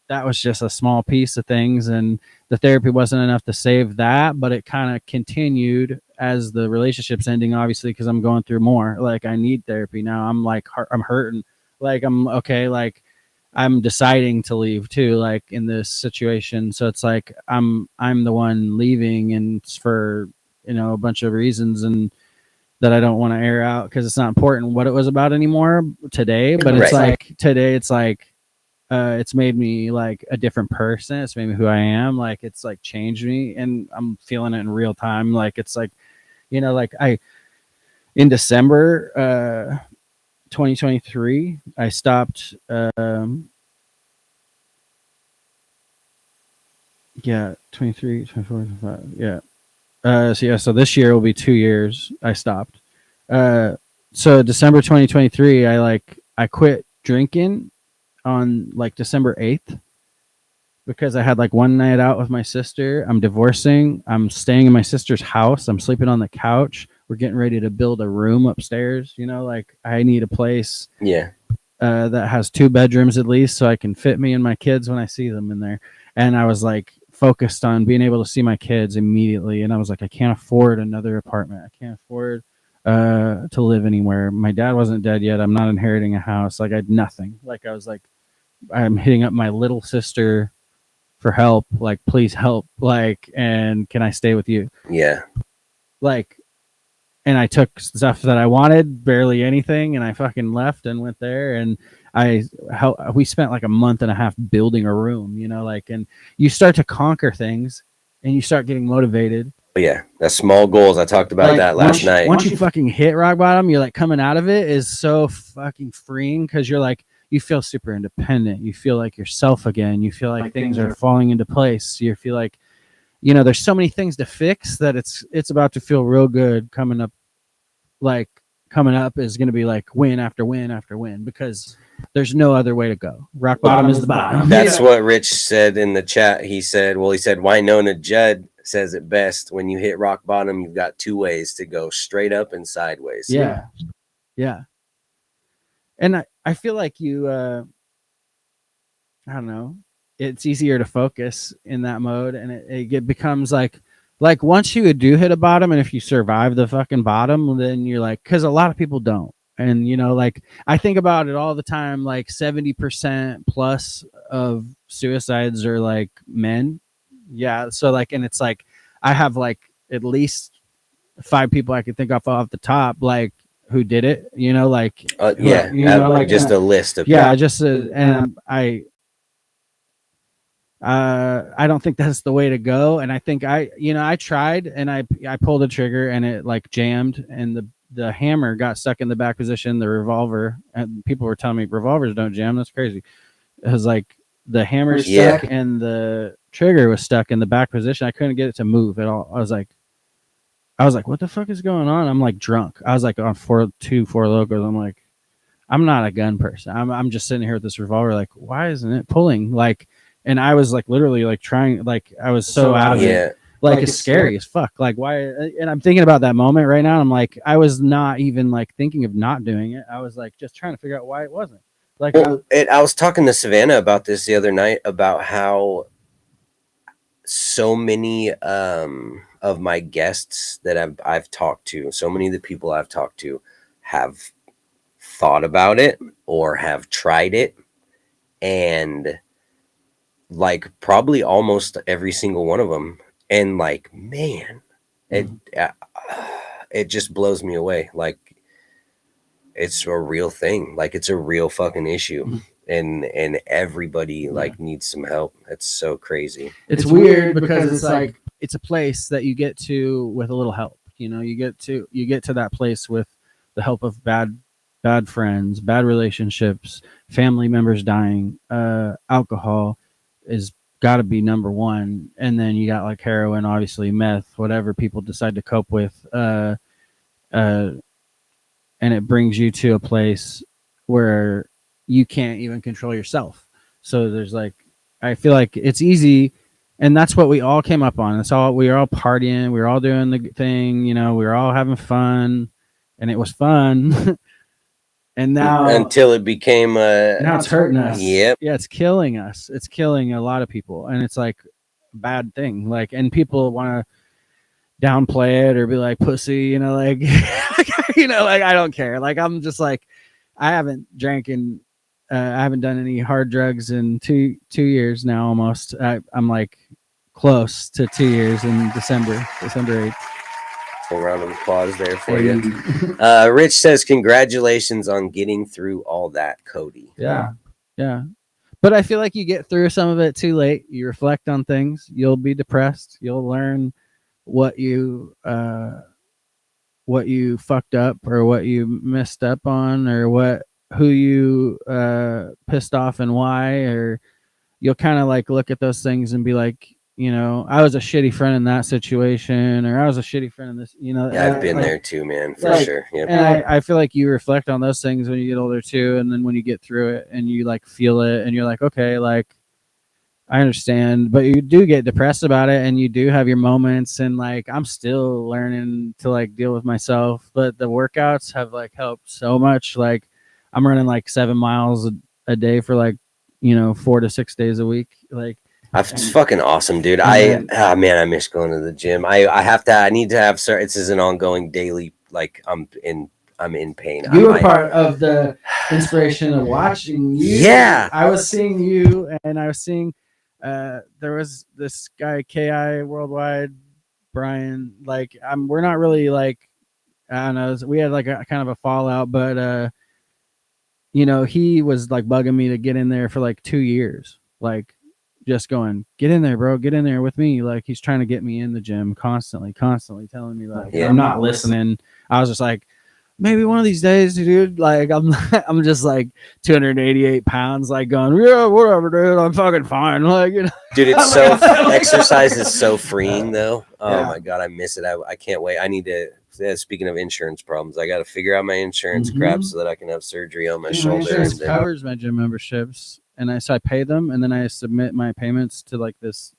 that was just a small piece of things, and the therapy wasn't enough to save that, but it kind of continued as the relationship's ending, obviously, because I'm going through more. Like, I need therapy now. I'm like, I'm hurting. Like, I'm okay. Like, I'm deciding to leave too, like, in this situation. So it's like, I'm the one leaving, and it's for, a bunch of reasons, and that I don't want to air out because it's not important what it was about anymore today. But it's like, today it's like, it's made me like a different person. It's made me who I am. Like, it's like changed me, and I'm feeling it in real time. Like, it's like, like in December 2023, I stopped. 23, 24, 25. Yeah. So this year will be 2 years. I stopped. So December 2023, I quit drinking. on like December 8th because I had like one night out with my sister. I'm divorcing. I'm staying in my sister's house. I'm sleeping on the couch. We're getting ready to build a room upstairs. You know, like I need a place that has 2 bedrooms at least so I can fit me and my kids when I see them in there. And I was like focused on being able to see my kids immediately. And I was like, I can't afford another apartment. I can't afford to live anywhere. My dad wasn't dead yet. I'm not inheriting a house. Like I had nothing. Like I was like, I'm hitting up my little sister for help. Like, please help. Like, and can I stay with you? Yeah. Like, and I took stuff that I wanted, barely anything, and I fucking left and went there. And we spent like a month and a half building a room, you know, like, and you start to conquer things and you start getting motivated. Yeah, that's small goals. I talked about that last night. Once you fucking hit rock bottom, you're like coming out of it is so fucking freeing because you're like, you feel super independent. You feel like yourself again. You feel like things are falling into place. You feel like, you know, there's so many things to fix that it's about to feel real good coming up. Like coming up is going to be like win after win after win because there's no other way to go. Rock bottom is the bottom. That's what Rich said in the chat. He said, Winona Judd says it best. When you hit rock bottom, you've got 2 ways to go: straight up and sideways. Yeah. Yeah. And I feel like you, I don't know, it's easier to focus in that mode. And it becomes like once you do hit a bottom and if you survive the fucking bottom, then you're like, because a lot of people don't. And, you know, like I think about it all the time, like 70% plus of suicides are like men. Yeah. So like, and it's like, I have like at least 5 people I could think off the top, like who did it, you know, like, yeah, you know, like just a list of people. Just, and I don't think that's the way to go. And I think I tried and I pulled the trigger and it like jammed and the hammer got stuck in the back position, the revolver, and people were telling me revolvers don't jam. That's crazy. It was like the hammer stuck and the trigger was stuck in the back position. I couldn't get it to move at all. I was like, what the fuck is going on? I'm like drunk. I was like on 4 Locos. I'm like, I'm not a gun person. I'm just sitting here with this revolver. Like, why isn't it pulling? Like, and I was like literally like trying, like I was so out of it. Like it's scary as fuck. Like why? And I'm thinking about that moment right now. And I'm like, I was not even like thinking of not doing it. I was like just trying to figure out why it wasn't. Like I was talking to Savannah about this the other night about how so many of my guests that I've talked to, so many of the people I've talked to have thought about it or have tried it, and like probably almost every single one of them, and like, man, it just blows me away. Like it's a real thing. Like it's a real fucking issue. And everybody like needs some help. It's so crazy. It's weird because it's like it's a place that you get to with a little help. You know, you get to that place with the help of bad friends, bad relationships, family members dying, alcohol is got to be number one, and then you got like heroin, obviously meth, whatever people decide to cope with, and it brings you to a place where you can't even control yourself. So there's like, I feel like it's easy, and that's what we all came up on. That's all, we were all partying, we were all doing the thing, you know, we were all having fun, and it was fun. And now until it became now it's hurting us. Yep. Yeah, it's killing us. It's killing a lot of people, and it's like a bad thing. Like, and people want to downplay it or be like pussy, you know, like you know, like I don't care. Like I'm just like, I haven't drank in I haven't done any hard drugs in two years now almost. I'm like close to 2 years in December 8th. A round of applause there for you. Rich says, congratulations on getting through all that, Cody. Yeah. But I feel like you get through some of it too late. You reflect on things. You'll be depressed. You'll learn what you fucked up or what you messed up on or who you pissed off and why, or you'll kind of like look at those things and be like, you know, I was a shitty friend in that situation, or I was a shitty friend in this, you know. Yeah, I've been there too, man, for sure. Yep. And I feel like you reflect on those things when you get older too, and then when you get through it and you like feel it, and you're like, okay, like I understand, but you do get depressed about it, and you do have your moments, and like I'm still learning to like deal with myself, but the workouts have like helped so much. Like I'm running like 7 miles a day for like, you know, 4 to 6 days a week. Like it's fucking awesome, dude. Man, I miss going to the gym. I need to have, this is an ongoing daily, like I'm in pain. You were part of the inspiration of watching you. Yeah. I was seeing you, and I was seeing, there was this guy, KI Worldwide, Brian, like we're not really like, I don't know, we had like a kind of a fallout, but you know, he was like bugging me to get in there for like 2 years, like just going, get in there, bro, get in there with me. Like he's trying to get me in the gym constantly telling me like, I'm not listening. I was just like, maybe one of these days, dude. Like I'm just like 288 pounds, like going, yeah, whatever, dude. I'm fucking fine. Like, you know, dude, it's so exercise is so freeing, though. Oh my god, I miss it. I can't wait. I need to. Speaking of insurance problems, I got to figure out my insurance crap so that I can have surgery on my shoulder. My insurance covers my gym memberships, and so I pay them, and then I submit my payments to like this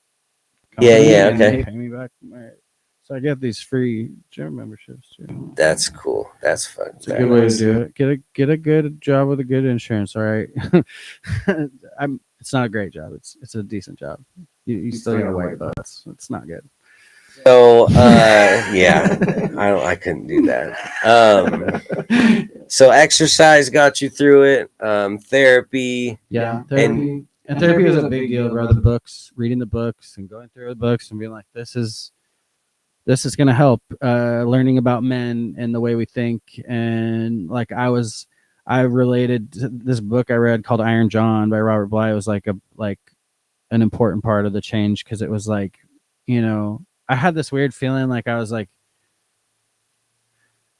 company. Yeah, and okay. They pay me back. So I get these free gym memberships too. That's cool. That's fun. It's a good way to do it. Get a good job with a good insurance. All right. It's not a great job. It's a decent job. You still got to wipe butts. It's not good. So yeah, I couldn't do that. So exercise got you through it. Therapy. Yeah, therapy. And therapy was a big deal, bro. The books, reading the books and going through the books and being like, this is going to help, learning about men and the way we think. And like I related to this book I read called Iron John by Robert Bly. It was like an important part of the change, because it was like, you know, I had this weird feeling like I was like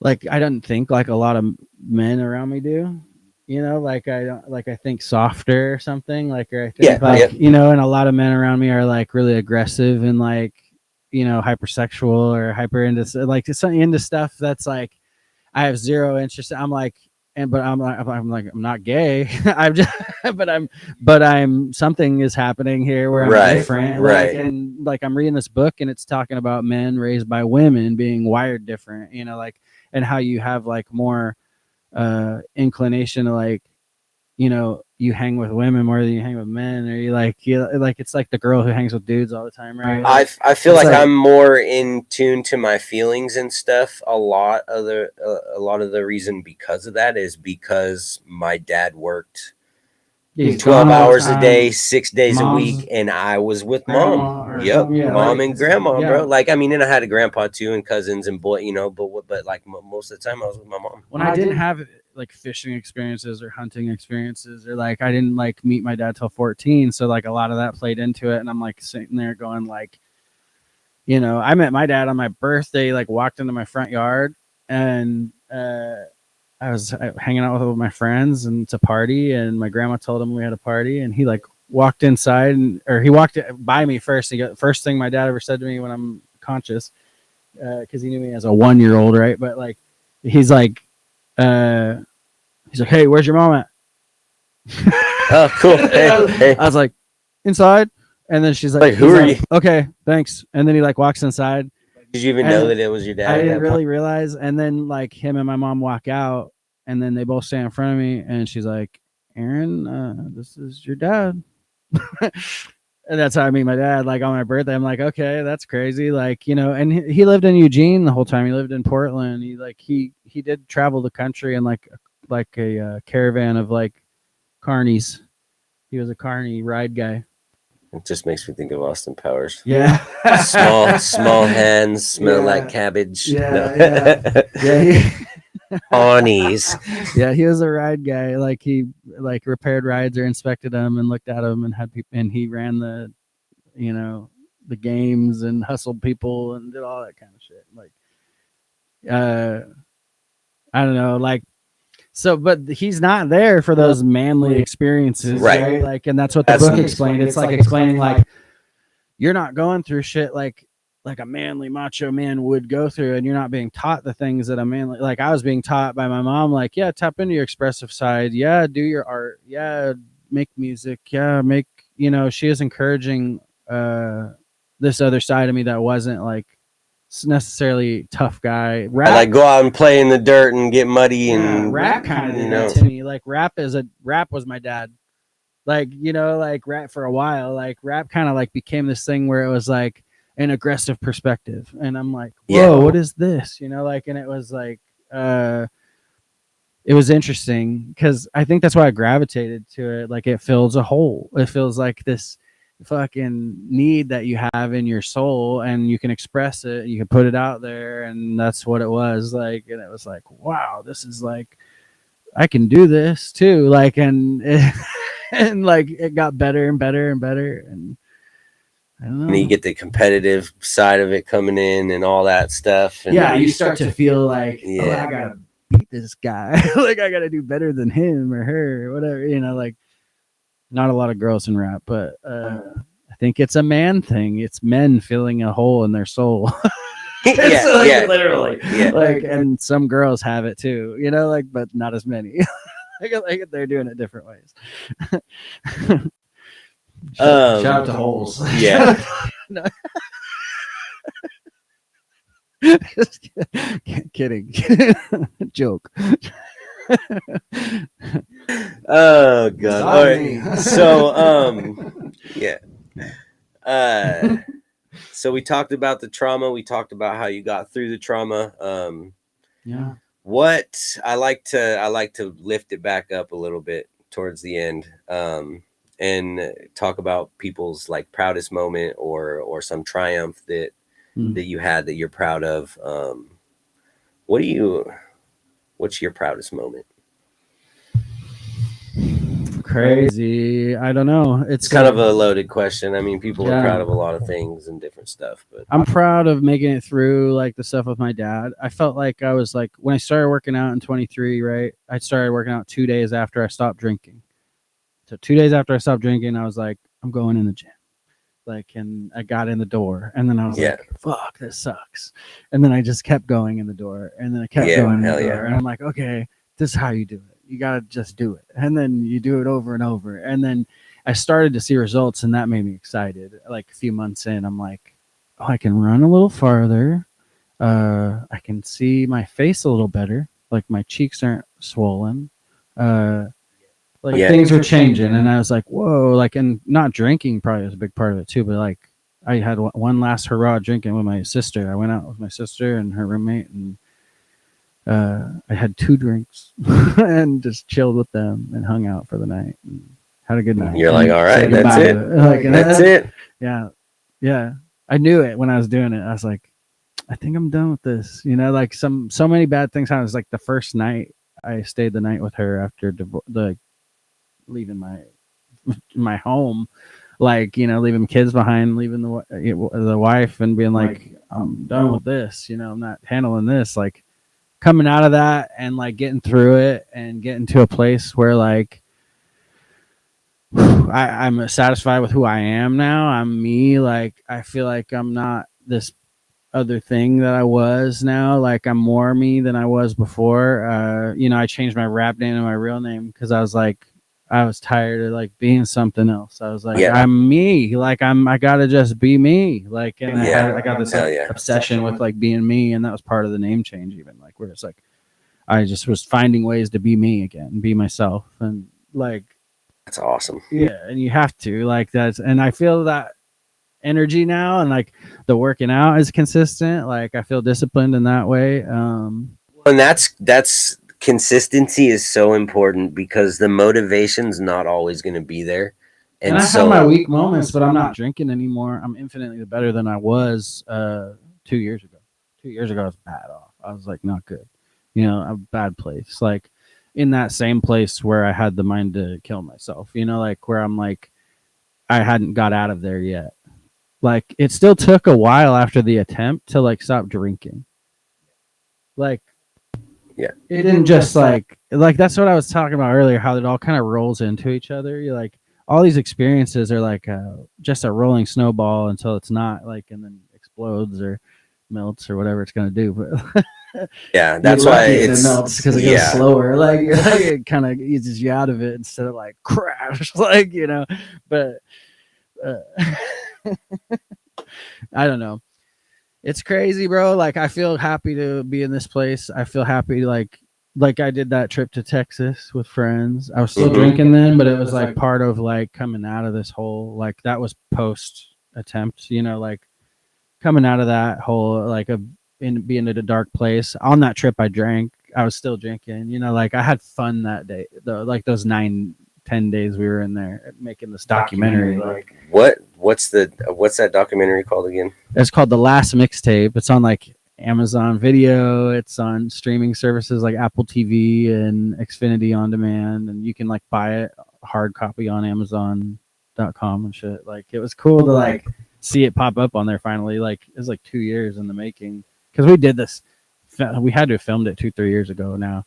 I don't think like a lot of men around me do, you know, like I don't, like I think softer or something, like, or I think you know, and a lot of men around me are like really aggressive and like, you know, hypersexual or hyper into like into stuff that's like I have zero interest. I'm like, but I'm not gay. I'm just, but I'm something is happening here where I'm different. Right. Like, and like I'm reading this book and it's talking about men raised by women being wired different, you know, like, and how you have like more inclination to like, you know, you hang with women more than you hang with men, or you like it's like the girl who hangs with dudes all the time, right? I feel like I'm more in tune to my feelings and stuff. A lot of the reason because of that is because my dad worked 12 hours a day, 6 days a week, and I was with mom. Yep, mom and grandma, bro. Like, I mean, and I had a grandpa too, and cousins and boy, you know, but like most of the time I was with my mom. When I didn't have like fishing experiences or hunting experiences, or like I didn't like meet my dad till 14, so like a lot of that played into it, and I'm like sitting there going like, you know, I met my dad on my birthday, like walked into my front yard, and I was hanging out with my friends, and it's a party, and my grandma told him we had a party, and he like walked inside, or he walked by me first. First thing my dad ever said to me when I'm conscious, because he knew me as a 1-year-old, right? But like he's like, hey, where's your mom at? Oh, cool. Hey. I was like, inside. And then she's like, who are you? Okay, thanks. And then he like walks inside. Did you even know that it was your dad? I didn't really realize. And then like him and my mom walk out, and then they both stand in front of me, and she's like, Aaron, this is your dad. And that's how I meet my dad, like on my birthday. I'm like, okay, that's crazy. Like, you know, and he lived in Eugene the whole time. He lived in Portland. He did travel the country in like a caravan of like carnies. He was a carny ride guy. It just makes me think of Austin Powers. Yeah. small hands smell like cabbage. Yeah. Pawnees. Yeah, he was a ride guy. Like he like repaired rides or inspected them and looked at them and had people, and he ran the, you know, the games and hustled people and did all that kind of shit. Like, I don't know, like, so, but he's not there for those manly experiences, right? Like, and that's what the book explained. It's like explaining like, you're not going through shit like a manly macho man would go through, and you're not being taught the things that a manly, like I was being taught by my mom, like, yeah, tap into your expressive side, yeah, do your art, yeah, make music, yeah, make, she is encouraging this other side of me that wasn't like necessarily tough guy. Rap, I like go out and play in the dirt and get muddy, and rap kind of did that to me. Like rap was my dad. Like, like rap for a while, like rap kind of like became this thing where it was like an aggressive perspective, and I'm like, whoa, what is this? Like, and it was like it was interesting because I think that's why I gravitated to it. Like it fills a hole. It feels like this fucking need that you have in your soul, and you can express it, you can put it out there, and that's what it was like. And it was like, wow, this is like, I can do this too. Like, and and like it got better and better and better, and I don't know. And you get the competitive side of it coming in and all that stuff. And you start to feel like, oh, I gotta beat this guy. Like I gotta do better than him or her or whatever. Like not a lot of girls in rap, but I think it's a man thing. It's men filling a hole in their soul. Literally. Yeah. Like, and some girls have it too. Like, but not as many. like they're doing it different ways. Shout out to holes. Yeah. Just kidding. Joke. Oh god. All right. So yeah. So we talked about the trauma. We talked about how you got through the trauma. Yeah. What I like to lift it back up a little bit towards the end. And talk about people's like proudest moment or some triumph that you had that you're proud of. What's your proudest moment? Crazy. I don't know. It's kind of a loaded question. I mean, people are proud of a lot of things and different stuff, but I'm proud of making it through like the stuff with my dad. I felt like I was like, when I started working out in 23, right? I started working out 2 days after I stopped drinking. So 2 days after I stopped drinking, I was like, I'm going in the gym. Like, and I got in the door, and then I was like, fuck, this sucks. And then I just kept going in the door, and then I kept going in the door. And I'm like, okay, this is how you do it. You got to just do it. And then you do it over and over. And then I started to see results, and that made me excited. Like a few months in, I'm like, oh, I can run a little farther. I can see my face a little better. Like my cheeks aren't swollen. Things were changing, and I was like, whoa, like, and not drinking probably was a big part of it too, but like I had one last hurrah drinking with my sister. I went out with my sister and her roommate, and I had 2 drinks and just chilled with them and hung out for the night and had a good night. You're like, all right, that's it. Like, that's it. Yeah. Yeah. I knew it when I was doing it. I was like, I think I'm done with this. Like so many bad things happened. It was like the first night I stayed the night with her after leaving my home, like, leaving kids behind, leaving the wife, and being like, I'm done with this. I'm not handling this. Like coming out of that and like getting through it and getting to a place where like I'm satisfied with who I am now. I'm me. Like I feel like I'm not this other thing that I was now. Like I'm more me than I was before. I changed my rap name to my real name because I was like, I was tired of like being something else. I was like, I'm me. Like I gotta just be me. Like, and I got this obsession with like being me, and that was part of the name change. Even like where it's like, I just was finding ways to be me again, be myself, and like that's awesome. Yeah, and you have to like that's, and I feel that energy now, and like the working out is consistent. Like I feel disciplined in that way. And that's. Consistency is so important because the motivation's not always going to be there. And I have my weak moments, but I'm not drinking anymore. I'm infinitely better than I was 2 years ago. 2 years ago, I was bad off. I was like, not good. A bad place. Like in that same place where I had the mind to kill myself, like where I'm like, I hadn't got out of there yet. Like it still took a while after the attempt to like stop drinking. Like, yeah, it didn't just like that's what I was talking about earlier, how it all kind of rolls into each other. You're like all these experiences are like just a rolling snowball until it's not, like, and then explodes or melts or whatever it's going to do. But yeah, that's why it melts because it goes slower. Like it kind of eases you out of it instead of like crash, like, you know. But I don't know. It's crazy, bro. Like, I feel happy to be in this place. I feel happy, like I did that trip to Texas with friends. I was still drinking then, but it was like part of like coming out of this whole, like, that was post attempt, you know, like coming out of that whole, like, in being at a dark place. On that trip, I drank. I was still drinking, you know, like I had fun that day. Like those 9-10 days we were in there making this documentary. Like, what's that documentary called again? It's called The Last Mixtape. It's on like Amazon Video. It's on streaming services like Apple TV and Xfinity On Demand, and you can like buy it hard copy on Amazon.com and shit. Like, it was cool to like see it pop up on there finally. Like, it was like 2 years in the making, because we did this. We had to have filmed it 2-3 years ago now.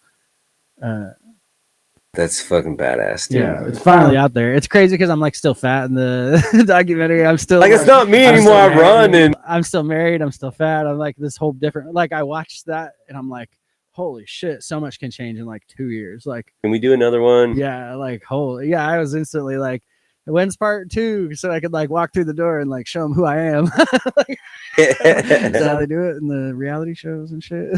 That's fucking badass, dude. Yeah, it's finally out there. It's crazy because I'm like still fat in the documentary. I'm still like, it's not me anymore. I run and I'm still married. I'm still fat. I'm like this whole different. Like, I watched that and I'm like, holy shit, so much can change in like 2 years. Like, can we do another one? Yeah, like holy yeah. I was instantly like, when's part 2? So I could like walk through the door and like show them who I am. Like, that's how they do it in the reality shows and shit.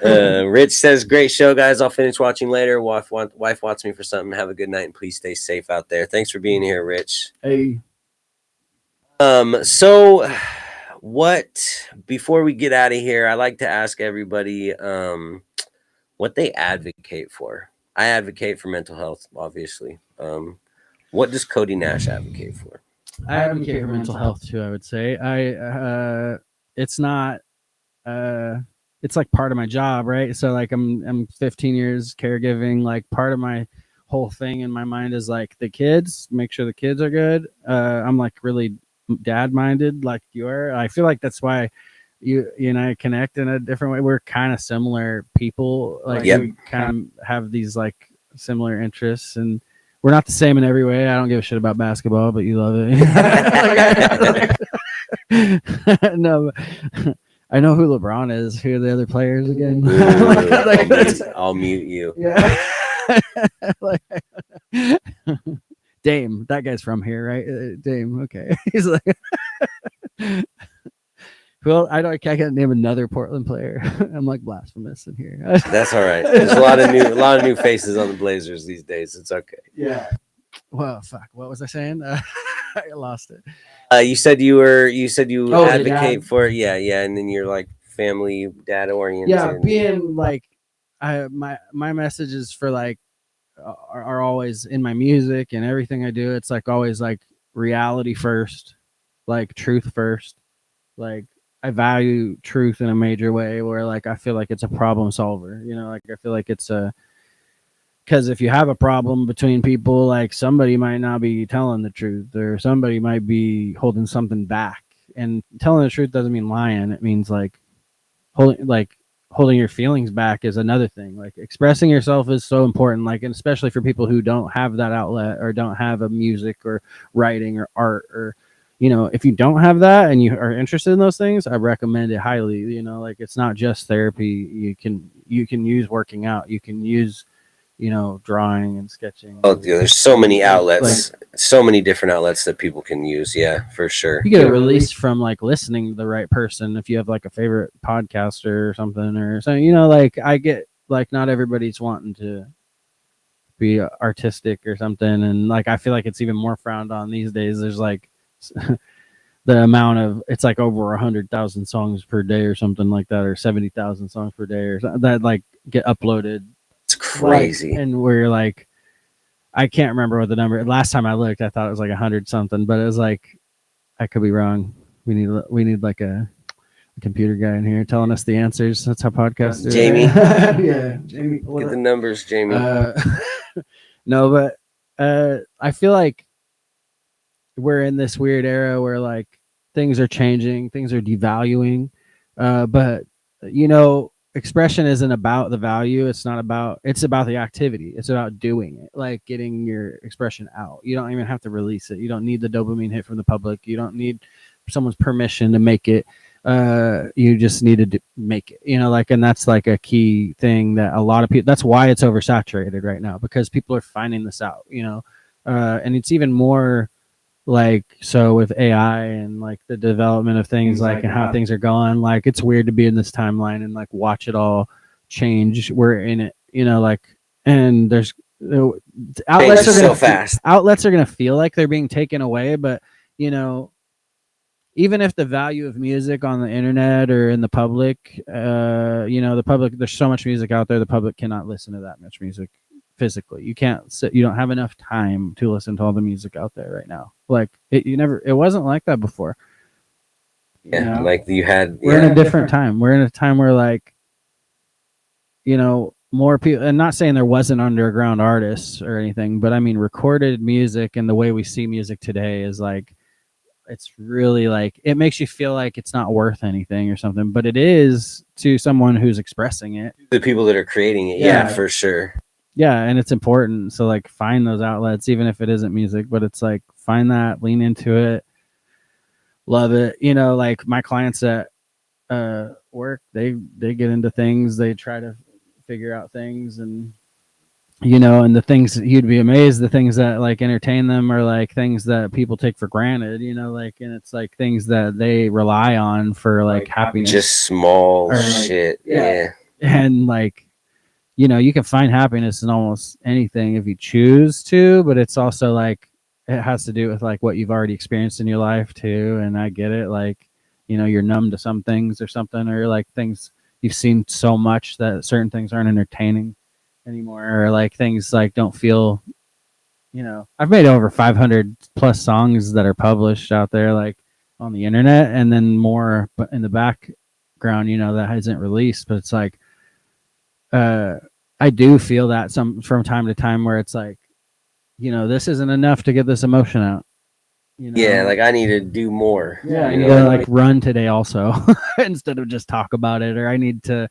Rich says, great show, guys. I'll finish watching later. Wife wants me for something. Have a good night and please stay safe out there. Thanks for being here, Rich. Hey. So before we get out of here, I like to ask everybody what they advocate for. I advocate for mental health, obviously. What does Cody Nash advocate for? I advocate for mental health too, I would say. It's not it's like part of my job, right? So like I'm 15 years caregiving. Like, part of my whole thing in my mind is like the kids, make sure the kids are good. I'm like really dad minded like you are. I feel like that's why you and I connect in a different way. We're kind of similar people. Like, we kind of have these like similar interests, and we're not the same in every way. I don't give a shit about basketball, but you love it. No, I know who LeBron is. Who are the other players again? I'll mute you. Yeah. Like, Dame. That guy's from here, right? Dame. Okay. He's like, well, I can't name another Portland player. I'm like blasphemous in here. That's all right. There's a lot of new faces on the Blazers these days. It's okay. Yeah. Well, fuck. What was I saying? I lost it. You said you advocate for it. Yeah, and then you're like family dad oriented. Yeah, being like, my messages for like are always in my music and everything I do. It's like always like reality first, like truth first. Like, I value truth in a major way, where like I feel like it's a problem solver. You know, like I feel like it's because if you have a problem between people, like somebody might not be telling the truth, or somebody might be holding something back. And telling the truth doesn't mean lying. It means like holding your feelings back is another thing. Like, expressing yourself is so important. Like, and especially for people who don't have that outlet, or don't have a music or writing or art, or, you know, if you don't have that and you are interested in those things, I recommend it highly. You know, like, it's not just therapy. You can use working out. You can use, you know, drawing and sketching. Oh, dude, there's so many outlets, so many different outlets that people can use. Yeah, for sure. You get a release from like listening to the right person. If you have like a favorite podcaster or something, you know, like I get like not everybody's wanting to be artistic or something. And like, I feel like it's even more frowned on these days. There's like the amount of, it's like over 100,000 songs per day or something like that, or 70,000 songs per day or something that like get uploaded. It's crazy. Like, and we're like, I can't remember what the number. Last time I looked, I thought it was like 100 something, but it was like, I could be wrong. We need like a computer guy in here telling us the answers. That's how podcasts do. Jamie. Yeah, Jamie. Get the numbers, Jamie. No, but I feel like we're in this weird era where like things are changing, things are devaluing, but you know, expression isn't about the value. It's about the activity. It's about doing it, like getting your expression out. You don't even have to release it. You don't need the dopamine hit from the public. You don't need someone's permission to make it. You just need to make it, and that's like a key thing that a lot of people, that's why it's oversaturated right now, because people are finding this out, and it's even more like, so with AI and like the development of things like and how things are going, like it's weird to be in this timeline and like watch it all change. We're in it, and there's outlets are so fast. Outlets are gonna feel like they're being taken away, but even if the value of music on the internet or in the public, the public, there's so much music out there, the public cannot listen to that much music physically. You can't sit, you don't have enough time to listen to all the music out there right now. Like it wasn't like that before. Like you had, we're in a different time. We're in a time where like, more people, and not saying there wasn't underground artists or anything, but I mean, recorded music and the way we see music today is like, it's really like, it makes you feel like it's not worth anything or something, but it is to someone who's expressing it. The people that are creating it. Yeah, for sure. Yeah, and it's important. So like find those outlets, even if it isn't music, but it's like find that, lean into it, love it. Like my clients at work, they get into things, they try to figure out things, and and the things you'd be amazed, the things that like entertain them are like things that people take for granted, like, and it's like things that they rely on for like happiness. Just small shit. Yeah. And like, you can find happiness in almost anything if you choose to, but it's also like, it has to do with like what you've already experienced in your life too. And I get it. Like, you're numb to some things or something, or like things you've seen so much that certain things aren't entertaining anymore, or like things like don't feel, I've made over 500 plus songs that are published out there, like on the internet, and then more in the background, that hasn't released, but it's like, I do feel that from time to time where it's like, this isn't enough to get this emotion out. Yeah, like I need to do more. Yeah, I need to like run today also instead of just talk about it, or I need to,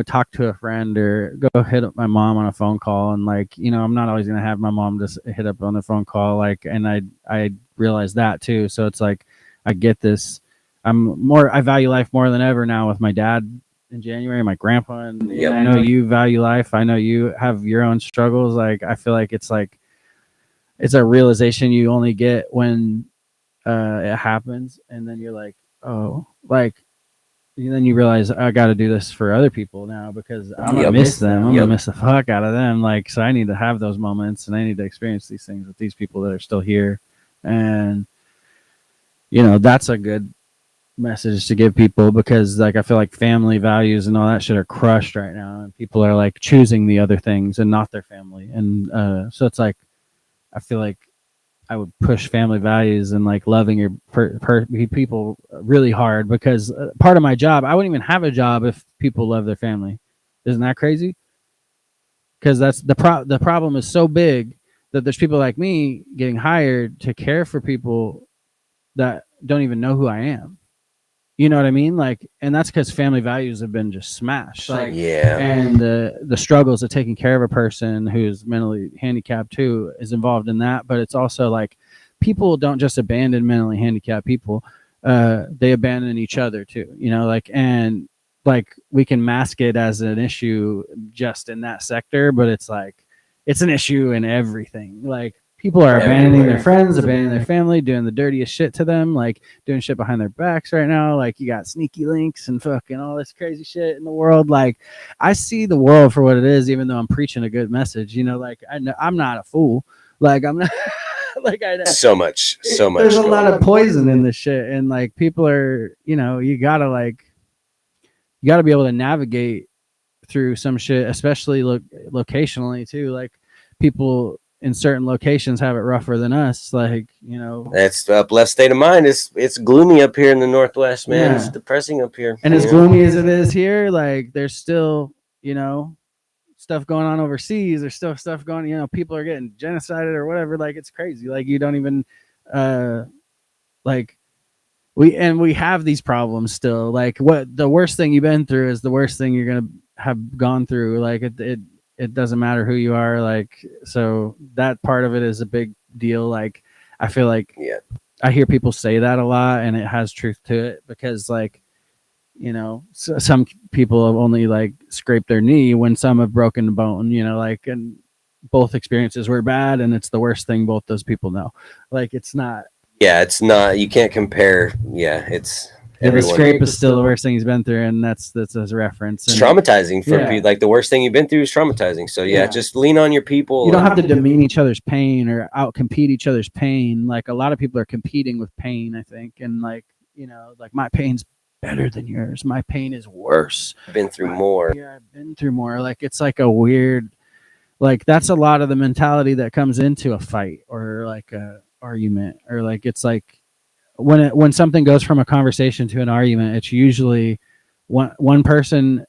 talk to a friend or go hit up my mom on a phone call. And like, I'm not always going to have my mom just hit up on the phone call. Like, and I realize that too. So it's like, I get this. I value life more than ever now with my dad in January, my grandpa, and I know you value life. I know you have your own struggles. Like, I feel like it's a realization you only get when it happens, and then you're like, oh, like, and then you realize I got to do this for other people now, because I'm gonna miss them. I'm gonna miss the fuck out of them. Like, so I need to have those moments, and I need to experience these things with these people that are still here, and that's a good message to give people, because like I feel like family values and all that shit are crushed right now, and people are like choosing the other things and not their family, and so it's like I feel like I would push family values and like loving your people really hard, because part of my job, I wouldn't even have a job if people love their family. Isn't that crazy? Because that's the problem is so big that there's people like me getting hired to care for people that don't even know who I am. You know what I mean? Like, and that's because family values have been just smashed. Like, yeah. And the struggles of taking care of a person who's mentally handicapped too is involved in that. But it's also like, people don't just abandon mentally handicapped people. They abandon each other too, and like we can mask it as an issue just in that sector, but it's like, it's an issue in everything. Like, people are abandoning their friends, abandoning their family, doing the dirtiest shit to them, like doing shit behind their backs right now. Like, you got sneaky links and fucking all this crazy shit in the world. Like, I see the world for what it is, even though I'm preaching a good message, like I'm not a fool. Like, I'm not like, I know so much. There's a lot of poison in this shit. And like, people are, you gotta be able to navigate through some shit, especially locationally too. Like, people in certain locations have it rougher than us. Like, that's the UpLeft state of mind. It's gloomy up here in the Northwest, man. Yeah. It's depressing up here. And as gloomy as it is here, like, there's still, stuff going on overseas. There's still stuff going, people are getting genocided or whatever. Like, it's crazy. Like, you don't even, like, we have these problems still. Like, what the worst thing you've been through is the worst thing you're gonna have gone through. Like, it doesn't matter who you are. Like, so that part of it is a big deal. Like, I feel like I hear people say that a lot, and it has truth to it, because like, some people have only like scraped their knee when some have broken the bone, like, and both experiences were bad, and it's the worst thing both those people know. Like, it's not. Yeah, it's not. You can't compare. Yeah, it's. The scrape is still the worst thing he's been through, and that's as a reference. It's traumatizing for people. Like, the worst thing you've been through is traumatizing. So just lean on your people. You don't have to demean each other's pain or out compete each other's pain. Like, a lot of people are competing with pain, I think, and like, like, my pain's better than yours. My pain is worse. I've been through more. Yeah, I've been through more. Like, it's like a weird, like, that's a lot of the mentality that comes into a fight or like a argument, or like, it's like, when something goes from a conversation to an argument, it's usually one person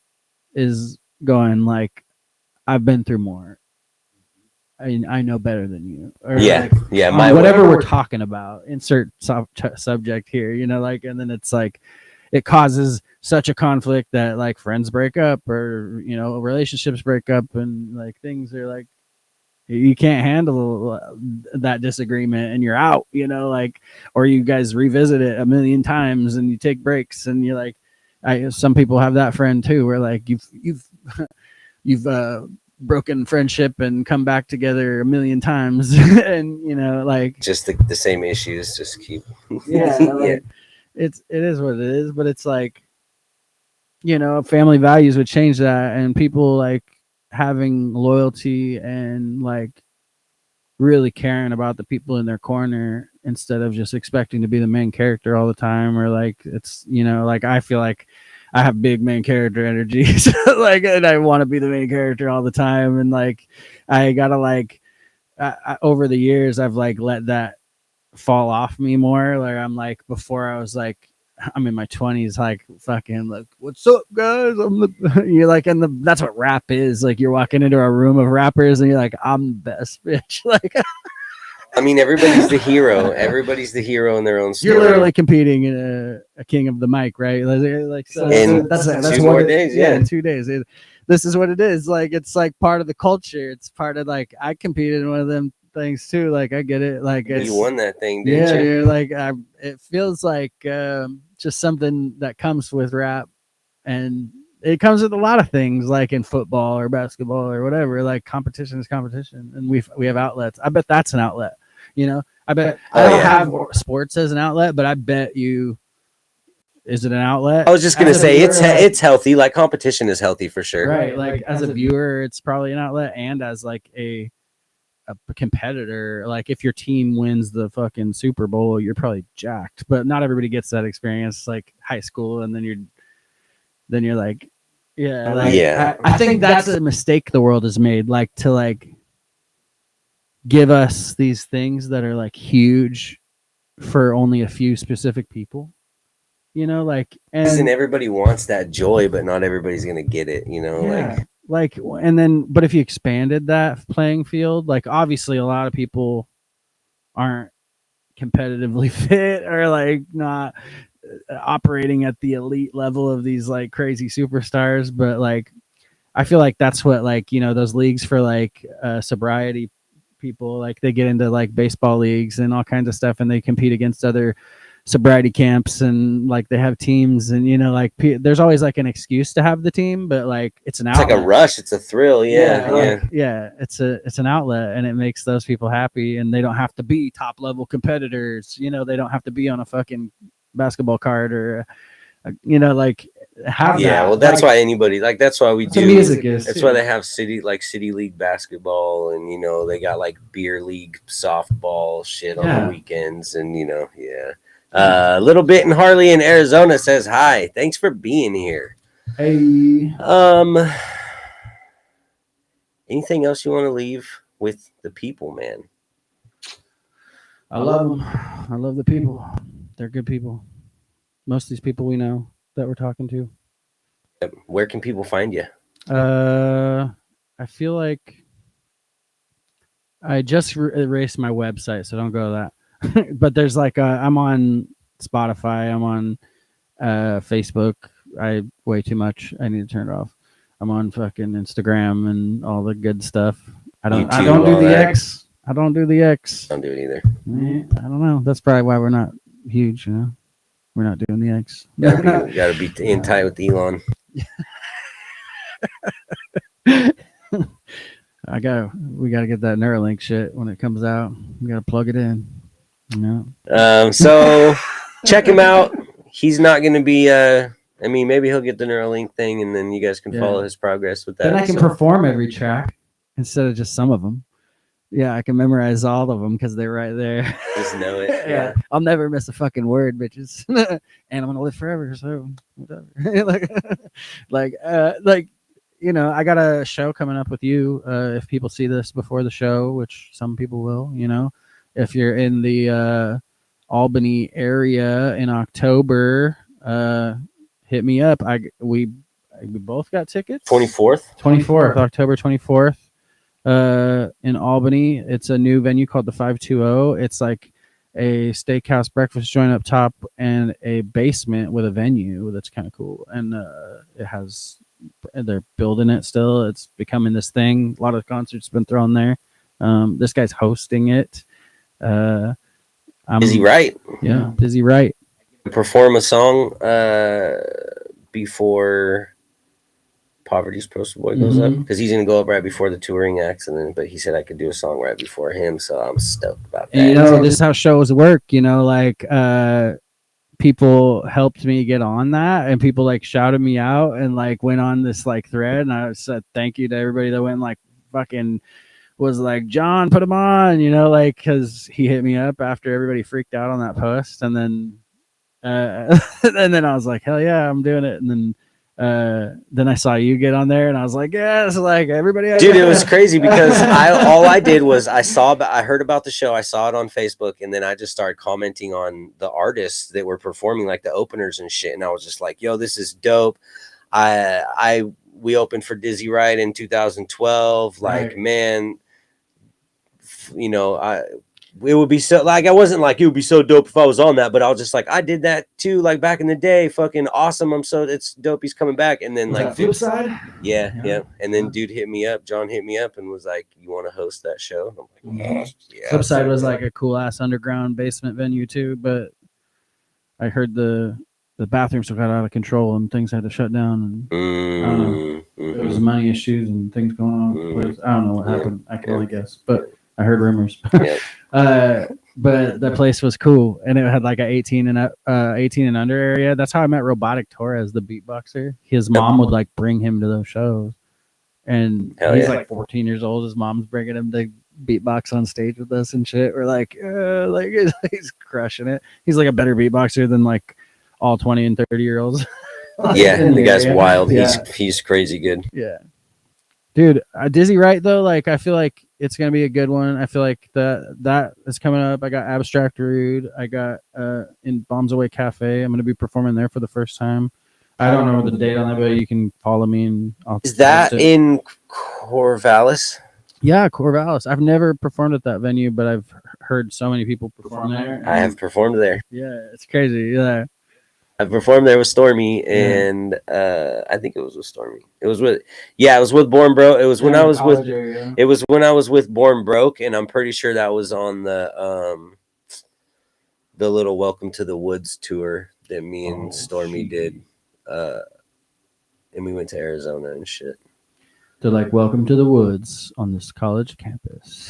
is going like, I've been through more. I know better than you. Or whatever we're talking about. Insert subject here, like, and then it's like, it causes such a conflict that like friends break up, or relationships break up, and like things are like, you can't handle that disagreement, and you're out, like, or you guys revisit it a million times and you take breaks, and you're like, some people have that friend too, where like you've broken friendship and come back together a million times, and like, just the same issues just keep. Like, it is what it is, but it's like, family values would change that, and people like having loyalty and like really caring about the people in their corner, instead of just expecting to be the main character all the time, or like, it's, like, I feel like I have big main character energy, like, and I want to be the main character all the time, and like, I gotta like, over the years I've like let that fall off me more. Like, I'm like, before I was like, I'm in my 20s, like, fucking like, what's up, guys? You're like, and that's what rap is. Like, you're walking into a room of rappers, and you're like, I'm the best, bitch. Like, I mean, everybody's the hero. Everybody's the hero in their own story. You're literally competing in a king of the mic, right? Like, so that's 2 more days. Yeah, in 2 days. This is what it is. Like, it's like part of the culture. It's part of like, I competed in one of them things too. Like, I get it. Like, you won that thing, didn't you? You're like, it feels like just something that comes with rap, and it comes with a lot of things, like in football or basketball or whatever. Like, competition is competition, and we have outlets. I bet that's an outlet. I bet I don't have sports as an outlet, but I bet you, is it an outlet? I was just gonna say, it's healthy. Like, competition is healthy for sure, right? Like, as a viewer, it's probably an outlet, and as like a competitor, like, if your team wins the fucking Super Bowl, you're probably jacked. But not everybody gets that experience, like high school, and then you're like, I think that's a mistake the world has made, like, to like give us these things that are like huge for only a few specific people, like, and everybody wants that joy, but not everybody's gonna get it, like, and then, but if you expanded that playing field, like, obviously a lot of people aren't competitively fit, or like not operating at the elite level of these like crazy superstars, but like, I feel like that's what, like, those leagues for like sobriety people, like, they get into like baseball leagues and all kinds of stuff, and they compete against other sobriety camps, and like, they have teams, and like, there's always like an excuse to have the team, but like, it's an outlet. It's like a rush, it's a thrill. It's an outlet, and it makes those people happy, and they don't have to be top level competitors. They don't have to be on a fucking basketball card, or like, have that. Well, that's why anybody, like, that's why we do music is, that's why they have city league basketball, and they got like beer league softball shit on the weekends, and Little Bit in Harley in Arizona says hi, thanks for being here. Hey, anything else you want to leave with the people, man? I love them. I love the people. They're good people. Most of these people we know that we're talking to. Where can people find you? I feel like I just erased my website, so don't go to that. But there's like I'm on Spotify. I'm on Facebook. I way too much. I need to turn it off. I'm on fucking Instagram and all the good stuff. I don't do the X. I don't do the X. I don't do it either. I don't know. That's probably why we're not huge, you know. We're not doing the X. Gotta be in tight with Elon. We gotta get that Neuralink shit when it comes out. We gotta plug it in. You know? So check him out. He's not gonna be I mean, maybe he'll get the Neuralink thing, and then you guys can follow his progress with that. Then I can perform every track instead of just some of them. Yeah, I can memorize all of them because they're right there. Just know it. Yeah, I'll never miss a fucking word, bitches. And I'm gonna live forever, so whatever. like, you know, I got a show coming up with you. If people see this before the show, which some people will, you know, if you're in the Albany area in October, hit me up. We both got tickets. 24th, October 24th. In Albany. It's a new venue called the 520. It's like a steakhouse breakfast joint up top and a basement with a venue that's kind of cool. And they're building it still. It's becoming this thing. A lot of concerts been thrown there. This guy's hosting it. Dizzy Wright. Yeah, Dizzy Wright. Perform a song before Poverty's Poster Boy goes up, because he's gonna go up right before the touring acts, but he said I could do a song right before him, so I'm stoked about that. And, you know, this is how shows work. You know, like people helped me get on that, and people like shouted me out and like went on this like thread, and I said thank you to everybody that went like fucking was like, John, put him on, you know, like because he hit me up after everybody freaked out on that post, and then and then I was like, hell yeah, I'm doing it, and then I saw you get on there, and I was like, yes, like everybody. Dude, it was crazy because all I did was I heard about the show, I saw it on Facebook, and then I just started commenting on the artists that were performing, like the openers and shit, and I was just like, yo, this is dope. We opened for Dizzy Wright in 2012. Like, right. Man, you know, it would be so, like, I wasn't like, it would be so dope if I was on that, but I was just like, I did that too, like back in the day. Fucking awesome. It's dope he's coming back. And then was like Flip Side? Yeah. And then dude hit me up, John hit me up and was like, you want to host that show? I'm like, yeah. Flip Side was like a cool ass underground basement venue too, but I heard the bathrooms got out of control and things had to shut down, and I don't know, there was money issues and things going on. I don't know what happened. I can only guess, but I heard rumors. But the place was cool, and it had like a 18 and under area. That's how I met Robotic Torres, the beatboxer. His mom would like bring him to those shows, and he's like 14 years old. His mom's bringing him to beatbox on stage with us and shit. We're like he's crushing it. He's like a better beatboxer than like all 20 and 30-year-olds. Yeah, the guy's wild. Yeah. He's crazy good. Yeah. Dude, Dizzy Wright though, like I feel like it's gonna be a good one. I feel like that is coming up. I got Abstract Rude. I got in Bombs Away Cafe. I'm gonna be performing there for the first time. I don't know the date on that, but you can follow me and I'll. Is that in Corvallis? Yeah, Corvallis. I've never performed at that venue, but I've heard so many people perform there. I have performed there. Yeah, it's crazy. Yeah. I performed there with Stormy, and I think it was with Stormy. It was with Born Broke. It was when I was with. Area. It was when I was with Born Broke, and I'm pretty sure that was on the little Welcome to the Woods tour that me and Stormy did, and we went to Arizona and shit. They're like, welcome to the woods on this college campus.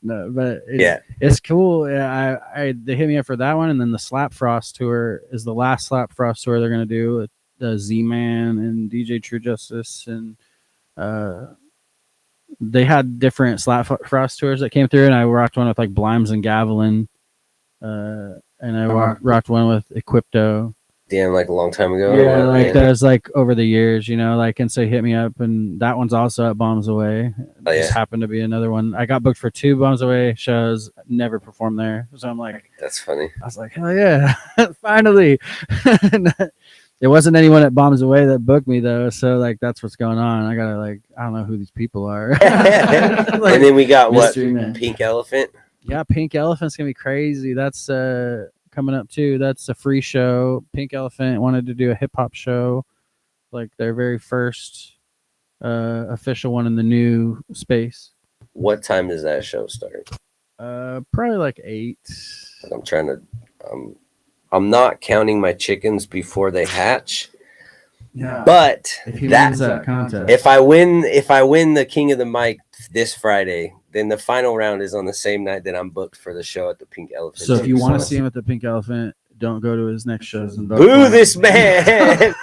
No, but it's cool. Yeah, they hit me up for that one, and then the Slap Frost tour is the last Slap Frost tour they're gonna do with the Z-Man and DJ True Justice, and they had different Slap Frost tours that came through, and I rocked one with like Blimes and Gavilan, and I rocked one with Equipto. Damn, like a long time ago. Yeah, like that was like over the years, you know, like, and so hit me up, and that one's also at Bombs Away. Just happened to be another one. I got booked for 2 Bombs Away shows, never performed there. So I'm like, that's funny. I was like, hell yeah, finally. It wasn't anyone at Bombs Away that booked me though, so like that's what's going on. I gotta I don't know who these people are. Like, and then we got Pink Elephant. Yeah, Pink Elephant's gonna be crazy. That's coming up too. That's a free show. Pink Elephant wanted to do a hip hop show, like their very first official one in the new space. What time does that show start? Probably like 8. I'm trying to. I'm not counting my chickens before they hatch. Yeah. But if he wins that contest, if I win the King of the Mic this Friday, then the final round is on the same night that I'm booked for the show at the Pink Elephant. So if you want to see him at the Pink Elephant, don't go to his next shows and vote. Boo this man!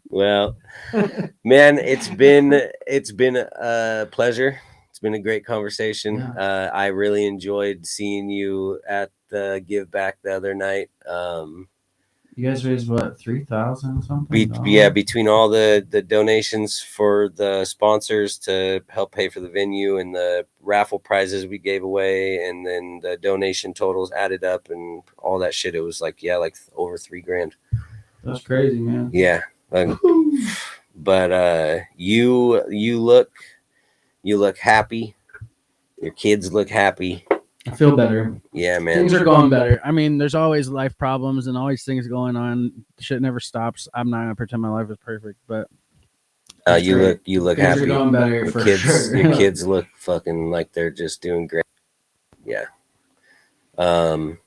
Well, man, it's been a pleasure. It's been a great conversation. Yeah. I really enjoyed seeing you at the Give Back the other night. You guys raised what, 3,000 something? Between all the donations for the sponsors to help pay for the venue and the raffle prizes we gave away, and then the donation totals added up and all that shit, it was like over $3,000. That's crazy, man. Yeah. But you look happy. Your kids look happy. I feel better. Yeah, man. Things are going better. I mean, there's always life problems and always things going on. Shit never stops. I'm not gonna pretend my life is perfect, but you look things happy. Are going better your for kids, sure. Your kids look fucking like they're just doing great. Yeah. Well,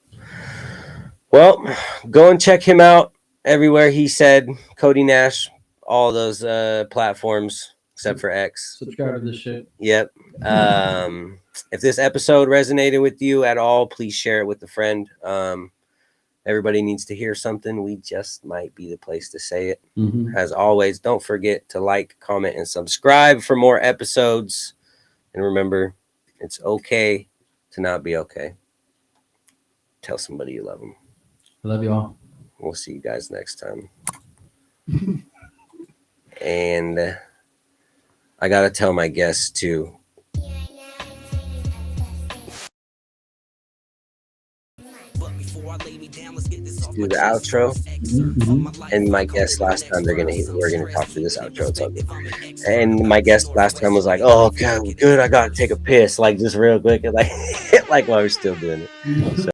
go and check him out everywhere. He said Cody Nash, all those platforms except for X. Subscribe to this shit. Yep. If this episode resonated with you at all, please share it with a friend. Everybody needs to hear something. We just might be the place to say it. Mm-hmm. As always, don't forget to like, comment, and subscribe for more episodes. And remember, it's okay to not be okay. Tell somebody you love them. I love you all. We'll see you guys next time. And I got to tell my guests too. Do the outro. Mm-hmm. And my guest last time, we're gonna talk through this outro. It's all good. And my guest last time was like, "Oh, God, good. I gotta take a piss, like just real quick, like while we're still doing it." So